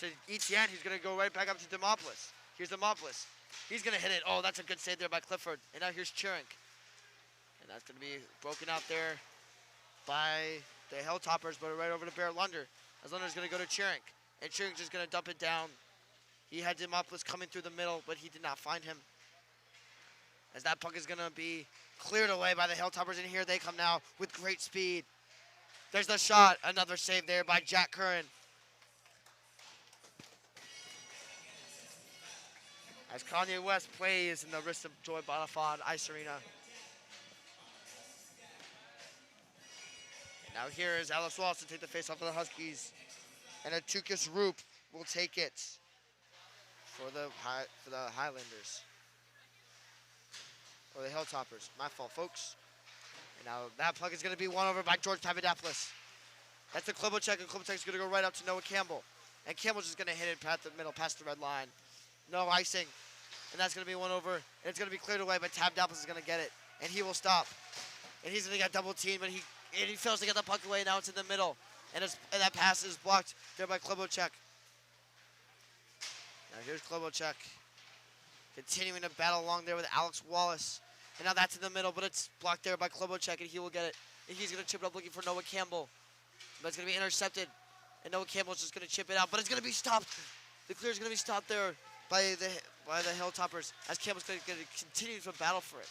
to ETN. He's going to go right back up to Demopoulos. Here's Demopoulos. He's going to hit it. Oh, that's a good save there by Clifford. And now here's Churink. And that's going to be broken out there by the Hilltoppers, but right over to Barrett Lunder. As Lunder's going to go to Churink. And Churink's just going to dump it down. He had Demopoulos coming through the middle, but he did not find him. As that puck is going to be cleared away by the Hilltoppers. And here they come now with great speed. There's the shot. Another save there by Jack Curran. As Kanye West plays in the Bristol Joy Bonifant Ice Arena. And now here is Alice Walsh to take the face off of the Huskies. And Atukis Roop will take it for the Highlanders. Or the Hilltoppers. My fault, folks. And now that puck is going to be won over by George Papadopoulos. That's the Klobuchak, and Klobuchak is going to go right up to Noah Campbell. And Campbell's just going to hit it past the middle, past the red line. No icing. And that's going to be one over. And it's going to be cleared away, but Papadopoulos is going to get it. And he will stop. And he's going to get double teamed, but he fails to get the puck away. Now it's in the middle. And that pass is blocked there by Klobuchak. Now here's Klobuchak. Continuing to battle along there with Alex Wallace. And now that's in the middle, but it's blocked there by Klobuchak, and he will get it. And he's going to chip it up looking for Noah Campbell. But it's going to be intercepted. And Noah Campbell's just going to chip it out, but it's going to be stopped. The clear is going to be stopped there by the Hilltoppers, as Campbell's going to continue to battle for it.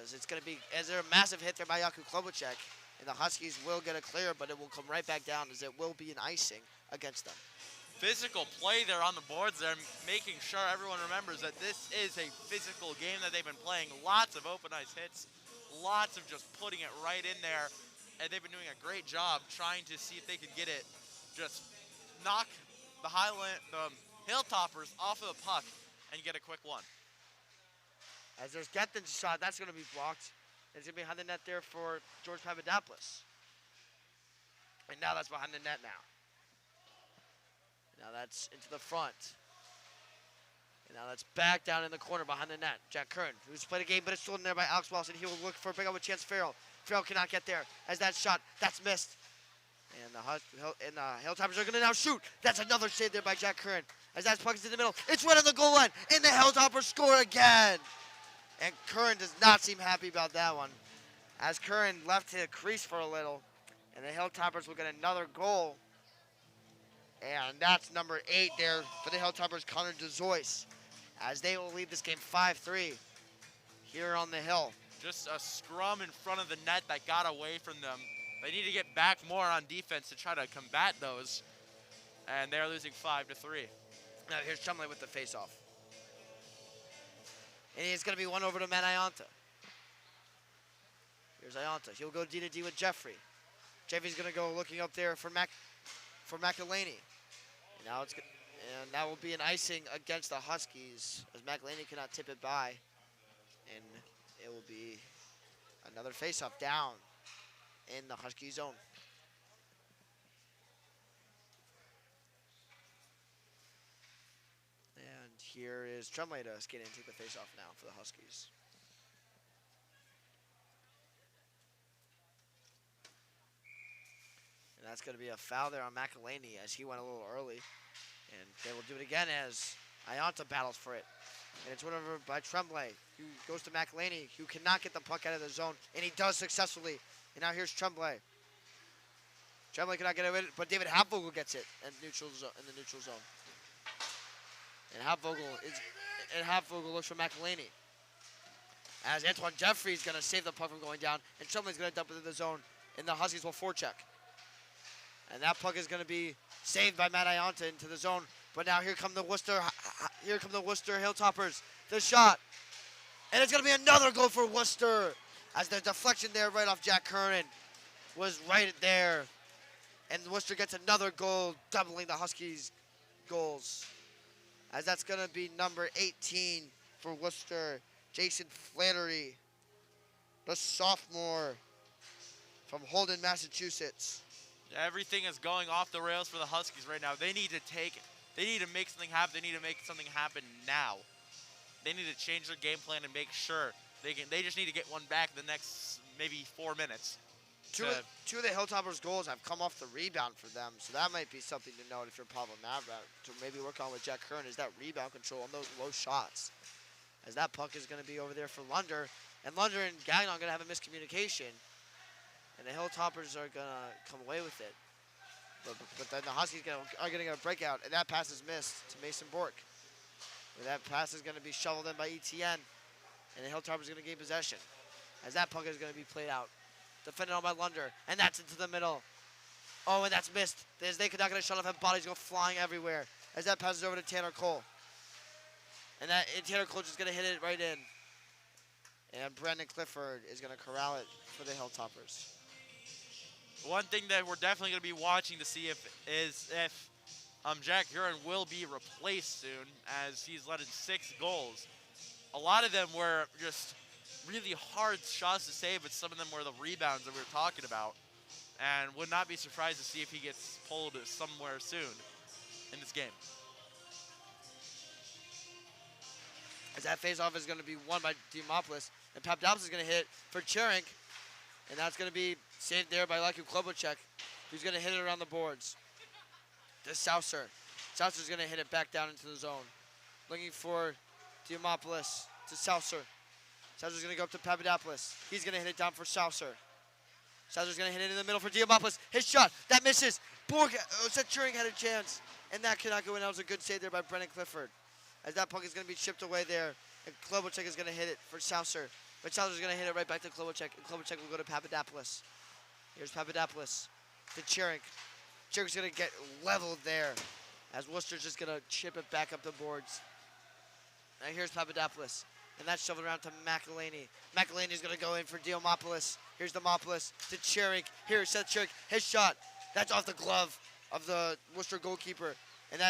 As it's going to be, as there a massive hit there by Jakub Klobuchar, and the Huskies will get a clear, but it will come right back down as it will be an icing against them. Physical play there on the boards there, making sure everyone remembers that this is a physical game that they've been playing. Lots of open ice hits, lots of just putting it right in there, and they've been doing a great job trying to see if they can get it, just knock the Hilltoppers off of the puck and get a quick one. As there's Gethin's shot, that's going to be blocked. It's going to be behind the net there for George Papadopoulos. And now that's behind the net now. Now that's into the front. And now that's back down in the corner behind the net. Jack Curran, who's played a game, but it's stolen there by Alex Wells, and he will look for a big up with Chance Farrell. Farrell cannot get there as that shot, that's missed. And the Hilltoppers are going to now shoot. That's another save there by Jack Curran. As that puck is in the middle, it's right on the goal line, and the Hilltoppers score again. And Curran does not seem happy about that one. As Curran left to the crease for a little, and the Hilltoppers will get another goal. And that's number 8 there for the Hilltoppers, Connor DeZoyce, as they will lead this game 5-3 here on the Hill. Just a scrum in front of the net that got away from them. They need to get back more on defense to try to combat those. And they're losing 5-3. Now here's Chumley with the faceoff. And it's going to be one over to Matt Ianta. Here's Ianta. He'll go D to D with Jeffrey. Jeffrey's going to go looking up there for McElhaney. And now and that will be an icing against the Huskies as McElhaney cannot tip it by. And it will be another faceoff down in the Husky zone. And here is Tremblay to skate in and take the faceoff now for the Huskies. And that's going to be a foul there on McElhaney as he went a little early. And they will do it again as Ianta battles for it. And it's won over by Tremblay, who goes to McElhaney, who cannot get the puck out of the zone, and he does successfully. And now here's Tremblay. Tremblay cannot get away, but David Hapvogel gets it in the neutral zone. And Hapvogel looks for McElhaney. As Antoine Jeffrey is going to save the puck from going down, and Tremblay's going to dump it in the zone, and the Huskies will forecheck. And that puck is going to be saved by Matt Ianta into the zone. But now here come the Worcester Hilltoppers. The shot. And it's going to be another goal for Worcester. As the deflection there right off Jack Curran was right there. And Worcester gets another goal, doubling the Huskies' goals. As that's going to be number 18 for Worcester, Jason Flannery, the sophomore from Holden, Massachusetts. Everything is going off the rails for the Huskies right now. They need to make something happen. They need to make something happen now. They need to change their game plan and make sure they just need to get one back in the next maybe 4 minutes. Two of the Hilltoppers' goals have come off the rebound for them, so that might be something to note if you're Pablo Navrat to maybe work on with Jack Curran is that rebound control on those low shots. As that puck is going to be over there for Lunder, and Lunder and Gagnon are going to have a miscommunication. And the Hilltoppers are going to come away with it. But then the Huskies are going to get a breakout, and that pass is missed to Mason Bork. And that pass is going to be shoveled in by ETN, and the Hilltoppers are going to gain possession. As that puck is going to be played out. Defended on by Lunder, and that's into the middle. Oh, and that's missed. As they could not get a shot off, and bodies go flying everywhere. As that passes over to Tanner Cole. And Tanner Cole just going to hit it right in. And Brendan Clifford is going to corral it for the Hilltoppers. One thing that we're definitely going to be watching to see if Jack Curran will be replaced soon, as he's let in 6 goals. A lot of them were just really hard shots to save, but some of them were the rebounds that we were talking about. And would not be surprised to see if he gets pulled somewhere soon in this game. As that faceoff is going to be won by Dimopoulos, and Papadopoulos is going to hit for Cherink. And that's going to be saved there by Jakub Klobuchar, who's going to hit it around the boards. To Saucer. Saucer's going to hit it back down into the zone. Looking for Dimopoulos to Saucer. Saucer's going to go up to Papadopoulos. He's going to hit it down for Saucer. Saucer's going to hit it in the middle for Dimopoulos. His shot, that misses. Cherink had a chance, and that cannot go in. That was a good save there by Brendan Clifford. As that puck is going to be chipped away there, and Klobuchar is going to hit it for Saucer. Richelder's going to hit it right back to Klobuchar, and Klobuchar will go to Papadopoulos. Here's Papadopoulos to Cherink. Cherink's going to get leveled there as Worcester's just going to chip it back up the boards. Now here's Papadopoulos, and that's shoveled around to McElhaney. McElhaney's going to go in for Diomopoulos. Here's Demopoulos to Cherink. Here's Seth Cherink. His shot. That's off the glove of the Worcester goalkeeper, and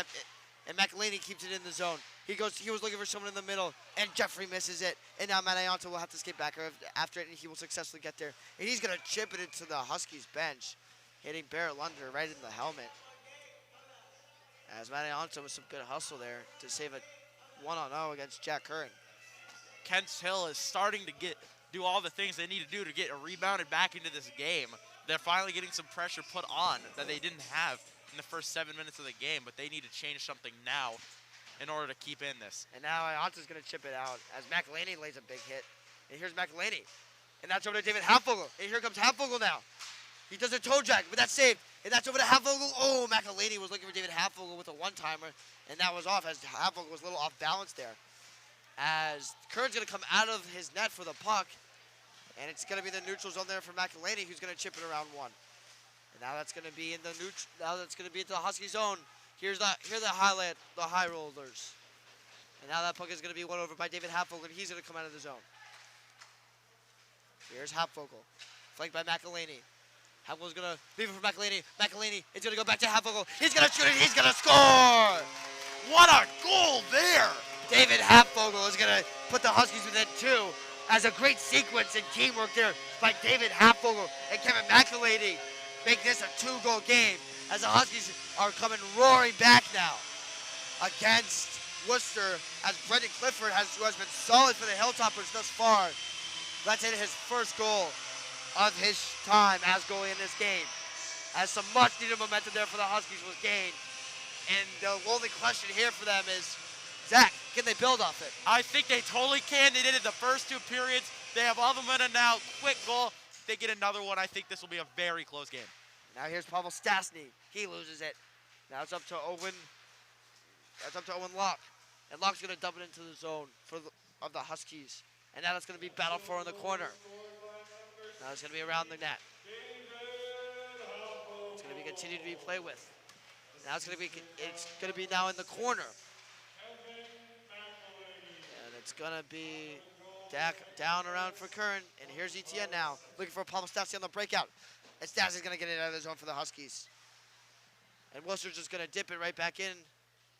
McElhaney keeps it in the zone. He was looking for someone in the middle, and Jeffrey misses it. And now Manayanto will have to skate back after it, and he will successfully get there. And he's going to chip it into the Huskies bench, hitting Barrett Lunder right in the helmet. As Manayanto with some good hustle there to save a 1-0 against Jack Curran. Kents Hill is starting to do all the things they need to do to get rebounded back into this game. They're finally getting some pressure put on that they didn't have in the first 7 minutes of the game, but they need to change something now in order to keep in this. And now Ianta's going to chip it out as McElhaney lays a big hit. And here's McElhaney. And that's over to David Halfvogel. And here comes Halfvogel now. He does a toe drag, but that's saved. And that's over to Halfvogel. Oh, McElhaney was looking for David Halfvogel with a one-timer, and that was off as Halfvogel was a little off balance there. As Curran's going to come out of his net for the puck, and it's going to be the neutral zone there for McElhaney, who's going to chip it around one. And now that's going to be in the now that's going to be into the Husky zone. Here are the high rollers. And now that puck is going to be won over by David Halfvogel, and he's going to come out of the zone. Here's Halfvogel, flanked by McElhaney. Halfvogel's going to leave it for McElhaney. McElhaney is going to go back to Halfvogel. He's going to shoot it. He's going to score. What a goal there. David Halfvogel is going to put the Huskies within two as a great sequence and teamwork there by David Halfvogel and Kevin McElhaney make this a 2-goal game as the Huskies are coming roaring back now against Worcester as Brendan Clifford who has been solid for the Hilltoppers thus far. That's in his first goal of his time as goalie in this game. As some much needed momentum there for the Huskies was gained. And the only question here for them is, Zach, can they build off it? I think they totally can. They did it the first 2 periods. They have all the momentum now. Quick goal. If they get another one, I think this will be a very close game. Now here's Pavel Stastny. He loses it. Now it's up to Owen. That's up to Owen Locke. And Locke's going to dump it into the zone of the Huskies. And now it's going to be battled for in the corner. Now it's going to be around the net. It's going to be continued to be played with. Now it's going to be now in the corner. And it's going to be down around for Curran. And here's Etienne now, looking for Pavel Stastny on the breakout. And Stastny's going to get it out of the zone for the Huskies. And Worcester's just going to dip it right back in.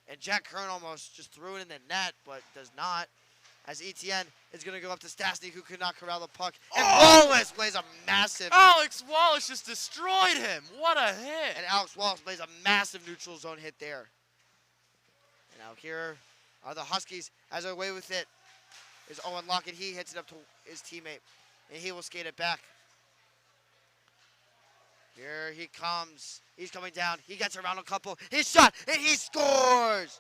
And Jack Curran almost just threw it in the net, but does not. As Etienne is going to go up to Stastny, who could not corral the puck. And Wallace plays a massive... Alex Wallace just destroyed him. What a hit. And Alex Wallace plays a massive neutral zone hit there. And now here are the Huskies. As they're away with it is Owen Locke, and he hits it up to his teammate. And he will skate it back. Here he comes. He's coming down. He gets around a couple. He's shot, and he scores.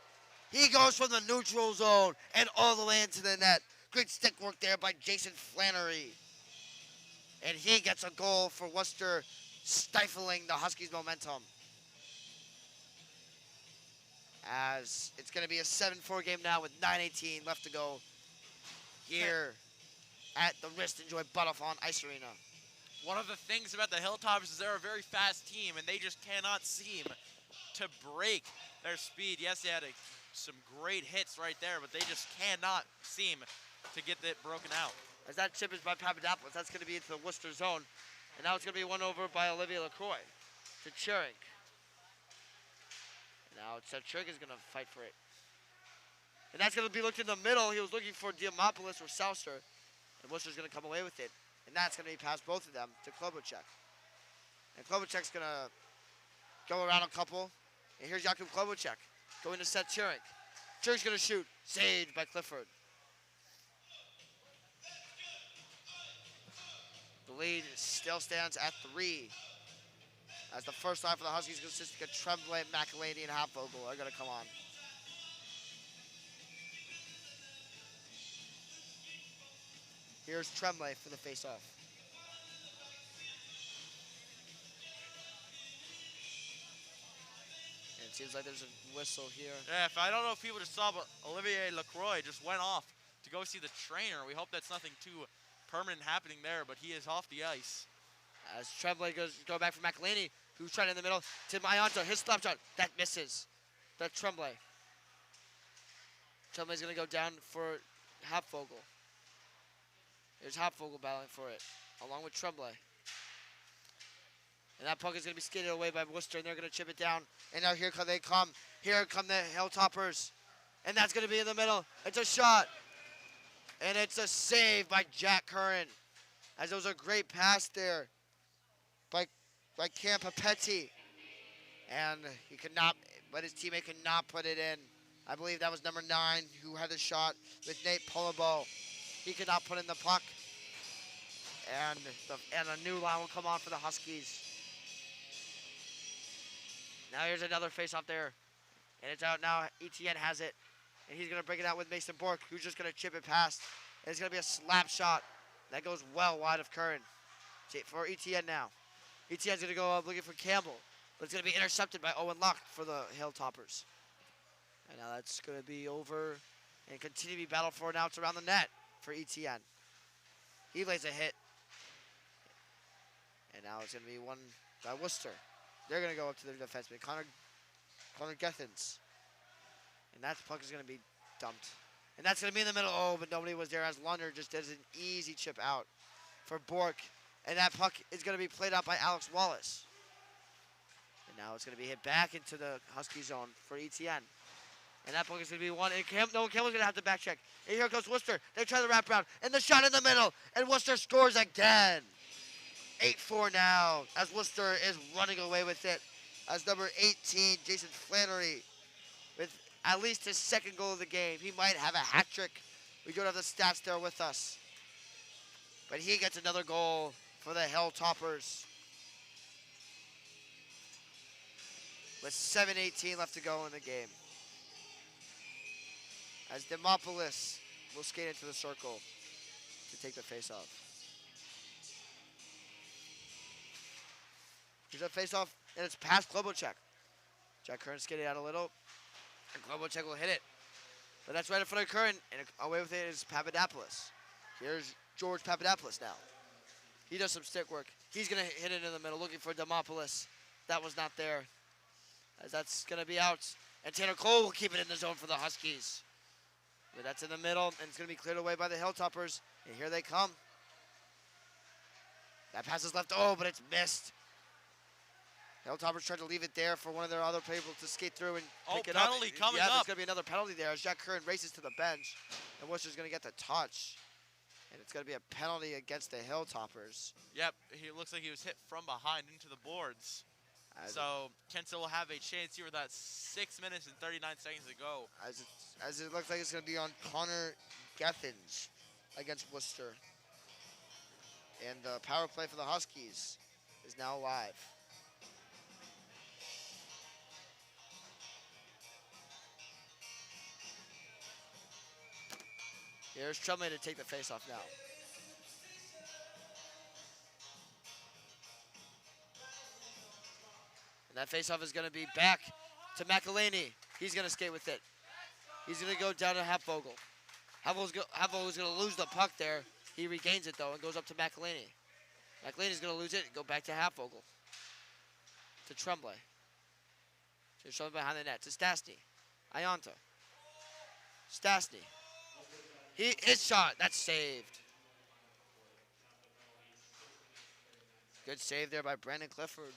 He goes from the neutral zone and all the way into the net. Great stick work there by Jason Flannery. And he gets a goal for Worcester, stifling the Huskies' momentum. As it's going to be a 7-4 game now with 9:18 left to go here at the Wrist Enjoy Butterfly Ice Arena. One of the things about the Hilltoppers is they're a very fast team, and they just cannot seem to break their speed. Yes, they had some great hits right there, but they just cannot seem to get it broken out. As that chip is by Papadopoulos, that's going to be into the Worcester zone. And now it's going to be won over by Olivier Lacroix to Cherink. Now Cherink is going to fight for it. And that's going to be looked in the middle. He was looking for Diamopoulos or Souster. And Worcester's going to come away with it. And that's going to be past both of them to Klobuchar. And Klobuchar's going to go around a couple. And here's Jakub Klobuchar going to set Cherink. Cherink's going to shoot. Saved by Clifford. The lead still stands at 3. As the first line for the Huskies consisting of Tremblay, McElhaney, and Halfvogel are going to come on. Here's Tremblay for the face-off. And it seems like there's a whistle here. Yeah, I don't know if people just saw, but Olivier Lacroix just went off to go see the trainer. We hope that's nothing too permanent happening there, but he is off the ice. As Tremblay go back for McElhaney, who's trying in the middle to Mayonto. His slap shot, that misses. That's Tremblay. Tremblay's going to go down for Hapvogel. There's Hapvogel battling for it, along with Tremblay. And that puck is going to be skated away by Worcester, and they're going to chip it down. And now here they come. Here come the Hilltoppers. And that's going to be in the middle. It's a shot. And it's a save by Jack Curran. As it was a great pass there by Cam Papetti. And he could not, but his teammate could not put it in. I believe that was number 9 who had the shot with Nate Polabo. He could not put in the puck. And a new line will come on for the Huskies. Now here's another face-off there. And it's out now. Etienne has it. And he's going to break it out with Mason Bork, who's just going to chip it past. And it's going to be a slap shot. That goes well wide of Curran. For Etienne now. Etienne's going to go up looking for Campbell. But it's going to be intercepted by Owen Luck for the Hilltoppers. And now that's going to be over and continue to be battled for. Now it's around the net for Etienne. He lays a hit. And now it's going to be one by Worcester. They're going to go up to their defenseman, Connor Gethens. And that puck is going to be dumped. And that's going to be in the middle. Oh, but nobody was there as Lunder just does an easy chip out for Bork. And that puck is going to be played out by Alex Wallace. And now it's going to be hit back into the Husky zone for Etienne. And that puck is going to be one. And Campbell's going to have to back check. And here goes Worcester. They try the wraparound. And the shot in the middle. And Worcester scores again. 8-4 now as Worcester is running away with it. As number 18, Jason Flannery, with at least his second goal of the game. He might have a hat trick. We don't have the stats there with us. But he gets another goal for the Hilltoppers. With 7:18 left to go in the game. As Demopoulos will skate into the circle to take the face-off. Here's a face-off, and it's past Klobuchar. Jack Curran skated out a little, and Klobuchar will hit it. But that's right in front of Curran, and away with it is Papadopoulos. Here's George Papadopoulos now. He does some stick work. He's going to hit it in the middle, looking for Demopoulos. That was not there, as that's going to be out. And Tanner Cole will keep it in the zone for the Huskies. But that's in the middle, and it's going to be cleared away by the Hilltoppers. And here they come. That pass is left. Oh, but it's missed. Hilltoppers tried to leave it there for one of their other people to skate through and pick it up. Penalty coming up. up. There's going to be another penalty there as Jack Curran races to the bench. And Worcester's going to get the touch. And it's going to be a penalty against the Hilltoppers. Yep, he looks like he was hit from behind into the boards. So Kensal will have a chance here with that 6 minutes and 39 seconds to go. As it looks like it's going to be on Connor Gethens against Worcester. And the power play for the Huskies is now live. Here's Tremblay to take the face-off now. And that face-off is going to be back to McElhaney. He's going to skate with it. He's going to go down to Hapvogel. Hapvogel's going to lose the puck there. He regains it, though, and goes up to McElhaney. McElhaney's going to lose it and go back to Hapvogel. To Tremblay. To Tremblay behind the net. To Stastny. Ayanta. Stastny. His shot. That's saved. Good save there by Brandon Clifford.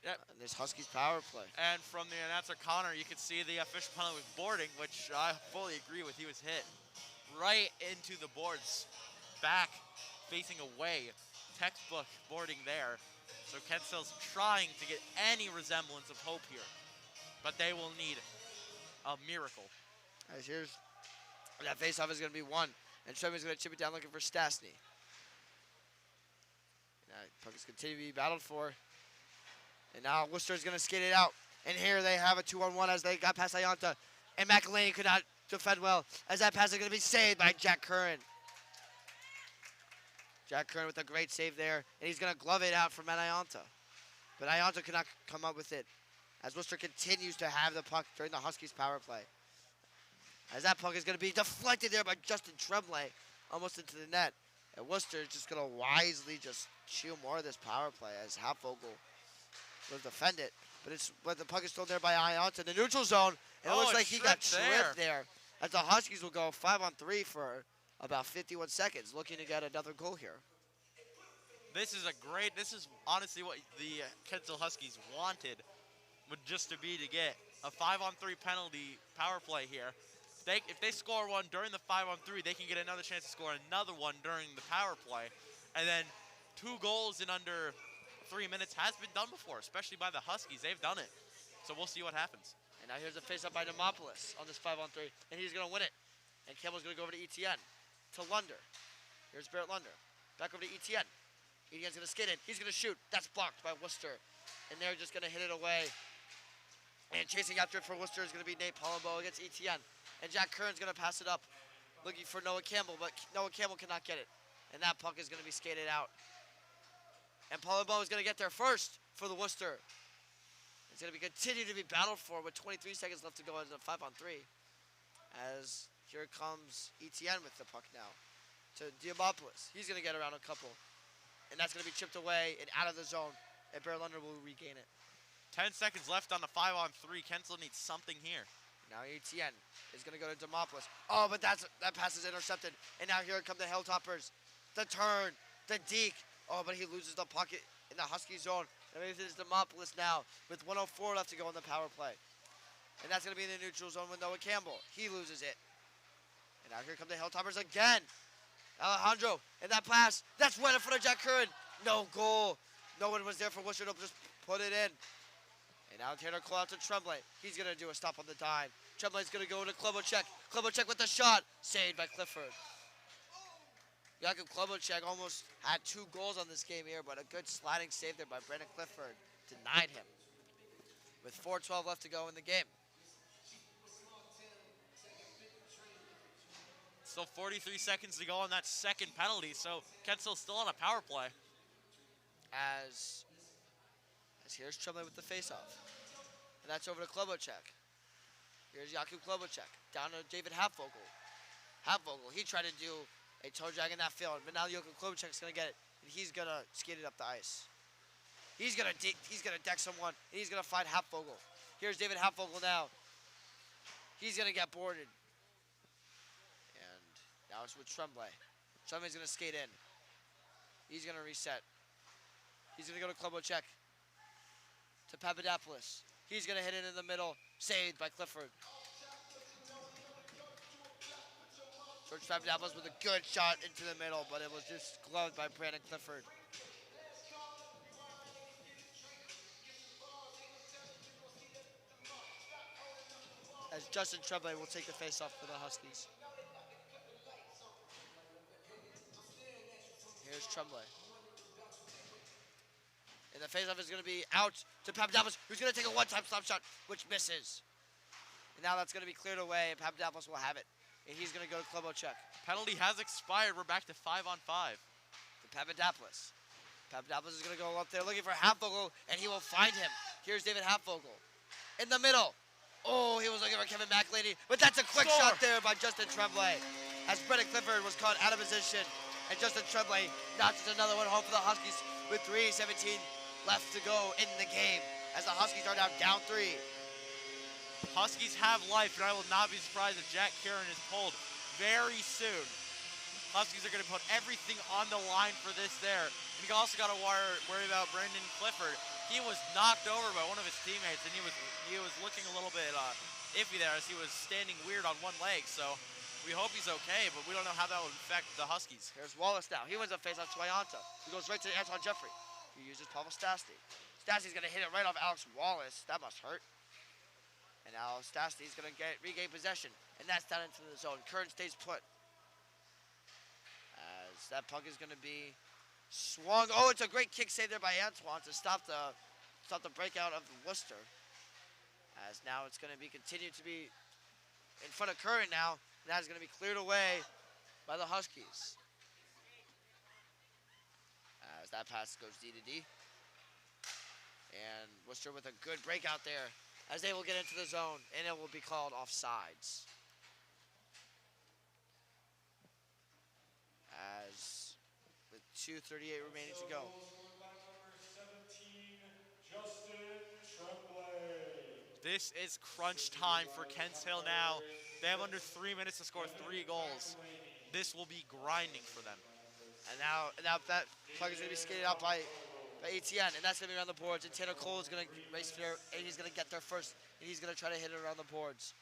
Yep. And this Huskies power play. And from the announcer Connor, you can see the official penalty was boarding, which I fully agree with. He was hit right into the boards, back, facing away. Textbook boarding there. So Kensel's trying to get any resemblance of hope here, but they will need a miracle. As here's that face-off is going to be won, and Trembley's going to chip it down looking for Stastny. Puck is continue to be battled for. And now Worcester's going to skate it out. And here they have a 2-on-1 as they got past Ayanta. And McElhaney could not defend well as that pass is going to be saved by Jack Curran. Jack Curran with a great save there. And he's going to glove it out from Ayanta. But Ayanta could not come up with it as Worcester continues to have the puck during the Huskies power play. As that puck is going to be deflected there by Justin Tremblay almost into the net. And Worcester is just going to wisely just chew more of this power play as Halfvogel will defend it. But the puck is still there by Ions in the neutral zone. And it looks like he got tripped there. As the Huskies will go 5-on-3 for about 51 seconds, looking to get another goal here. This is honestly what the Kensal Huskies wanted, would just to get a 5-on-3 penalty power play here. If they score one during the 5-on-3, they can get another chance to score another one during the power play. And then 2 goals in under 3 minutes has been done before, especially by the Huskies. They've done it. So we'll see what happens. And now here's a face-up by Demopoulos on this 5-on-3, and he's going to win it. And Campbell's going to go over to Etienne, to Lunder. Here's Barrett Lunder. Back over to Etienne. Etienne's going to skate in. He's going to shoot. That's blocked by Worcester. And they're just going to hit it away. And chasing after it for Worcester is going to be Nate Palumbo against Etienne. And Jack Kern's going to pass it up, looking for Noah Campbell, but Noah Campbell cannot get it. And that puck is going to be skated out. And Palumbo is going to get there first for the Worcester. It's going to be continued to be battled for with 23 seconds left to go into the 5-on-3. As here comes Etienne with the puck now to Diamopoulos. He's going to get around a couple. And that's going to be chipped away and out of the zone. And Bear Lunder will regain it. 10 seconds left on the 5-on-3. Kensal needs something here. Now Etienne is going to go to Demopoulos. Oh, but that pass is intercepted. And now here come the Hilltoppers. The turn, the deke. Oh, but he loses the pocket in the Husky zone. And it is Demopoulos now with 1:04 left to go in the power play. And that's going to be in the neutral zone with Noah Campbell. He loses it. And now here come the Hilltoppers again. Alejandro, and that pass, that's right in front of Jack Curran. No goal. No one was there for Worcester to just put it in. And now Tanner call out to Tremblay. He's going to do a stop on the dime. Tremblay's going to go into Klobuchek. Klobuchek with the shot. Saved by Clifford. Jakub Klobuchek almost had 2 goals on this game here, but a good sliding save there by Brandon Clifford denied him. With 4:12 left to go in the game. Still 43 seconds to go on that second penalty, so Kensal's still on a power play. As here's Tremblay with the faceoff. And that's over to Klobuchek. Here's Jakub Klobuchek. Down to David Halfvogel. Halfvogel, he tried to do a toe drag in that field, but now Jakub Klobuchek's going to get it, and he's going to skate it up the ice. He's going to deck someone, and he's going to find Halfvogel. Here's David Halfvogel now. He's going to get boarded. And now it's with Tremblay. Tremblay's going to skate in. He's going to reset. He's going to go to Klobuchek. To Papadopoulos. He's going to hit it in the middle. Saved by Clifford. George Papadopoulos with a good shot into the middle, but it was just gloved by Brandon Clifford. As Justin Tremblay will take the face-off for the Huskies. Here's Tremblay. And the faceoff is going to be out to Papadopoulos, who's going to take a one-time slap shot, which misses. And now that's going to be cleared away, and Papadopoulos will have it. And he's going to go to Klobuchek. Penalty has expired. We're back to 5-on-5. To Papadopoulos. Papadopoulos is going to go up there looking for Halfvogel, and he will find him. Here's David Halfvogel. In the middle. Oh, he was looking for Kevin McLeany, but that's a quick shot there by Justin Tremblay. As Brendan Clifford was caught out of position, and Justin Tremblay notches another one home for the Huskies with 3:17 left to go in the game as the Huskies are now down 3. Huskies have life, and I will not be surprised if Jack Kieran is pulled very soon. Huskies are going to put everything on the line for this there. And you also got to worry about Brandon Clifford. He was knocked over by one of his teammates, and he was looking a little bit iffy there as he was standing weird on one leg. So we hope he's okay, but we don't know how that will affect the Huskies. Here's Wallace now. He wins a face-off to Ianta. He goes right to Antoine Jeffrey. He uses Pavel Stastny. Stastny's going to hit it right off Alex Wallace. That must hurt. And now Stastny's going to regain possession. And that's down into the zone. Kern stays put. As that puck is going to be swung. Oh, it's a great kick save there by Antoine to stop the breakout of Worcester. As now it's going to be continued to be in front of Curran now. And that is going to be cleared away by the Huskies. As that pass goes D to D. And Worcester with a good breakout there as they will get into the zone, and it will be called offsides. As 32-38 remaining to go. This is crunch time for Kent Hill now. They have under 3 minutes to score 3 goals. This will be grinding for them. And now that puck is going to be skated out by ATN, and that's going to be around the boards. And Tanner Cole is going to race there, and he's going to get there first, and he's going to try to hit it around the boards.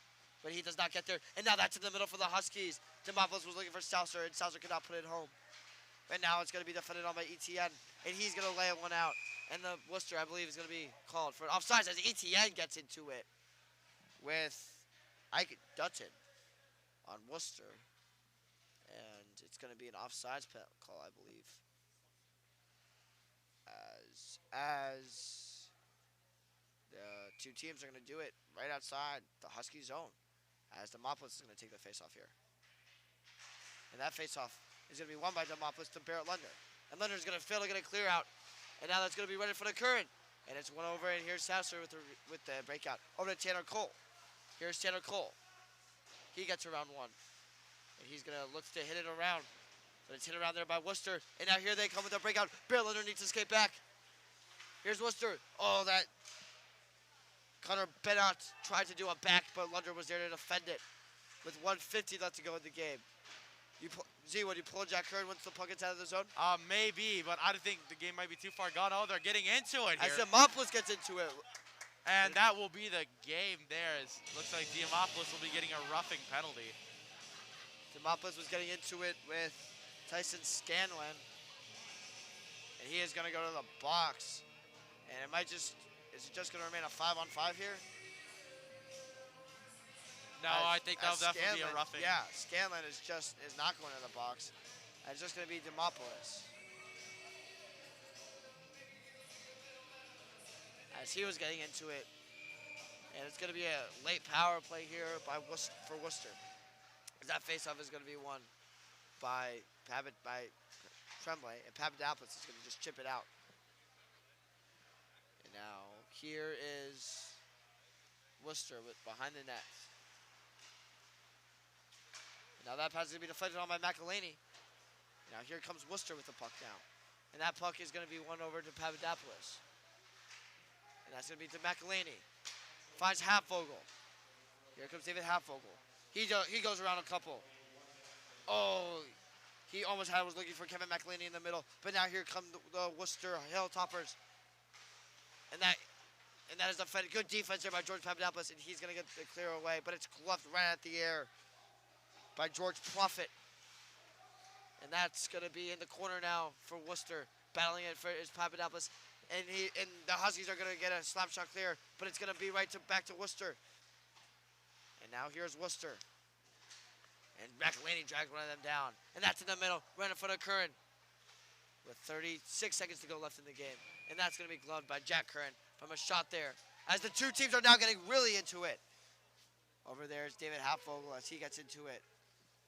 But he does not get there. And now that's in the middle for the Huskies. Demopoulos was looking for Souser, and Souser could not put it home. And now it's going to be defended on by ETN, and he's going to lay one out. And the Worcester, I believe, is going to be called for an offsides as ETN gets into it with Ike Dutton on Worcester. And it's going to be an offsides call, I believe. As the two teams are going to do it right outside the Husky zone, as Demopoulos is going to take the face-off here. And that face-off is going to be won by Demopoulos to Barrett Lunder. And Lunder is going to fail to get a clear out. And now that's going to be ready for the Curran. And it's one over, and here's Sasser with the breakout. Over to Tanner Cole. Here's Tanner Cole. He gets around one. And he's going to look to hit it around. But it's hit around there by Worcester. And now here they come with the breakout. Barrett Lunder needs to skate back. Here's Worcester. Oh, that Connor Bennett tried to do a back, but Lunder was there to defend it. With 1:50 left to go in the game. Would you pull Jack Curran once the puck gets out of the zone? Maybe, but I think the game might be too far gone. Oh, they're getting into it here. As Demopoulos gets into it. And that will be the game there. It looks like Demopoulos will be getting a roughing penalty. Demopoulos was getting into it with Tyson Scanlon. And he is going to go to the box. And it might is it just going to remain a 5-on-5 here? No, I think that'll definitely be a roughing. Yeah, Scanlon is not going to the box. And it's just going to be Demopoulos. As he was getting into it. And it's going to be a late power play here for Worcester. That faceoff is going to be won by Tremblay, and Papadopoulos is going to just chip it out. And now here is Worcester behind the net. Now that pass is going to be defended on by McElhaney. Now here comes Worcester with the puck now. And that puck is going to be won over to Papadopoulos. And that's going to be to McElhaney. Finds Halfvogel. Here comes David Halfvogel. He goes around a couple. Oh, he almost was looking for Kevin McElhaney in the middle. But now here come the Worcester Hilltoppers. And that is defended. Good defense there by George Papadopoulos. And he's going to get the clear away. But it's gloved right at the air by George Profit. And that's going to be in the corner now for Worcester. Battling it for is Papadopoulos. And the Huskies are going to get a slap shot clear. But it's going to be back to Worcester. And now here's Worcester. And McElhaney drags one of them down. And that's in the middle, right in front of Curran. With 36 seconds to go left in the game. And that's going to be gloved by Jack Curran from a shot there. As the two teams are now getting really into it. Over there is David Halfvogel as he gets into it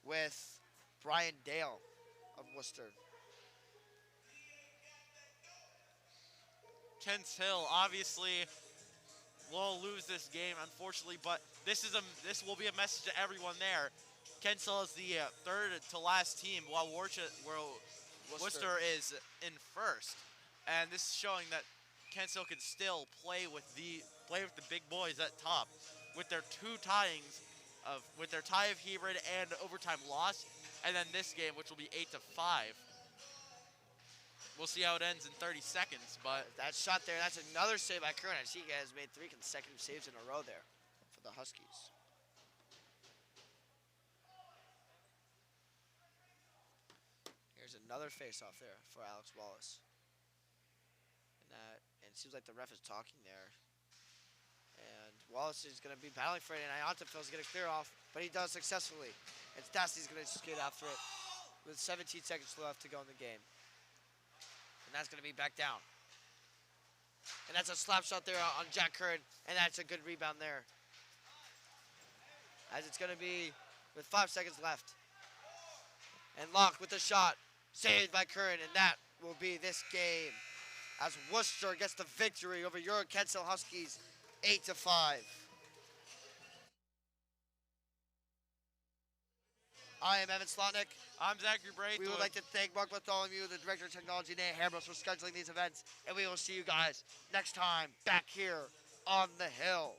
with Brian Dale of Worcester. Kent Hill obviously will lose this game, unfortunately, but this will be a message to everyone there. Kent Hill is the third to last team, while Worcester is in first, and this is showing that Kent Hill can still play with the big boys at top, with their tie of Hebron and overtime loss, and then this game, which will be 8-5. We'll see how it ends in 30 seconds, but that shot there, that's another save by Curran. He has made 3 consecutive saves in a row there for the Huskies. Here's another face-off there for Alex Wallace. And it seems like the ref is talking there. And Wallace is going to be battling for it, and Iontefil's going to clear off, but he does successfully. And Stasty's going to skate after it with 17 seconds left to go in the game. And that's going to be back down. And that's a slap shot there on Jack Curran, and that's a good rebound there. As it's going to be with 5 seconds left. And Locke with the shot, saved by Curran, and that will be this game. As Worcester gets the victory over your Kent Hill Huskies, 8-5. I am Evan Slotnick. I'm Zachary Braithwaite. We would like to thank Mark Bartholomew, the Director of Technology, Nate Hambros, for scheduling these events. And we will see you guys next time back here on the Hill.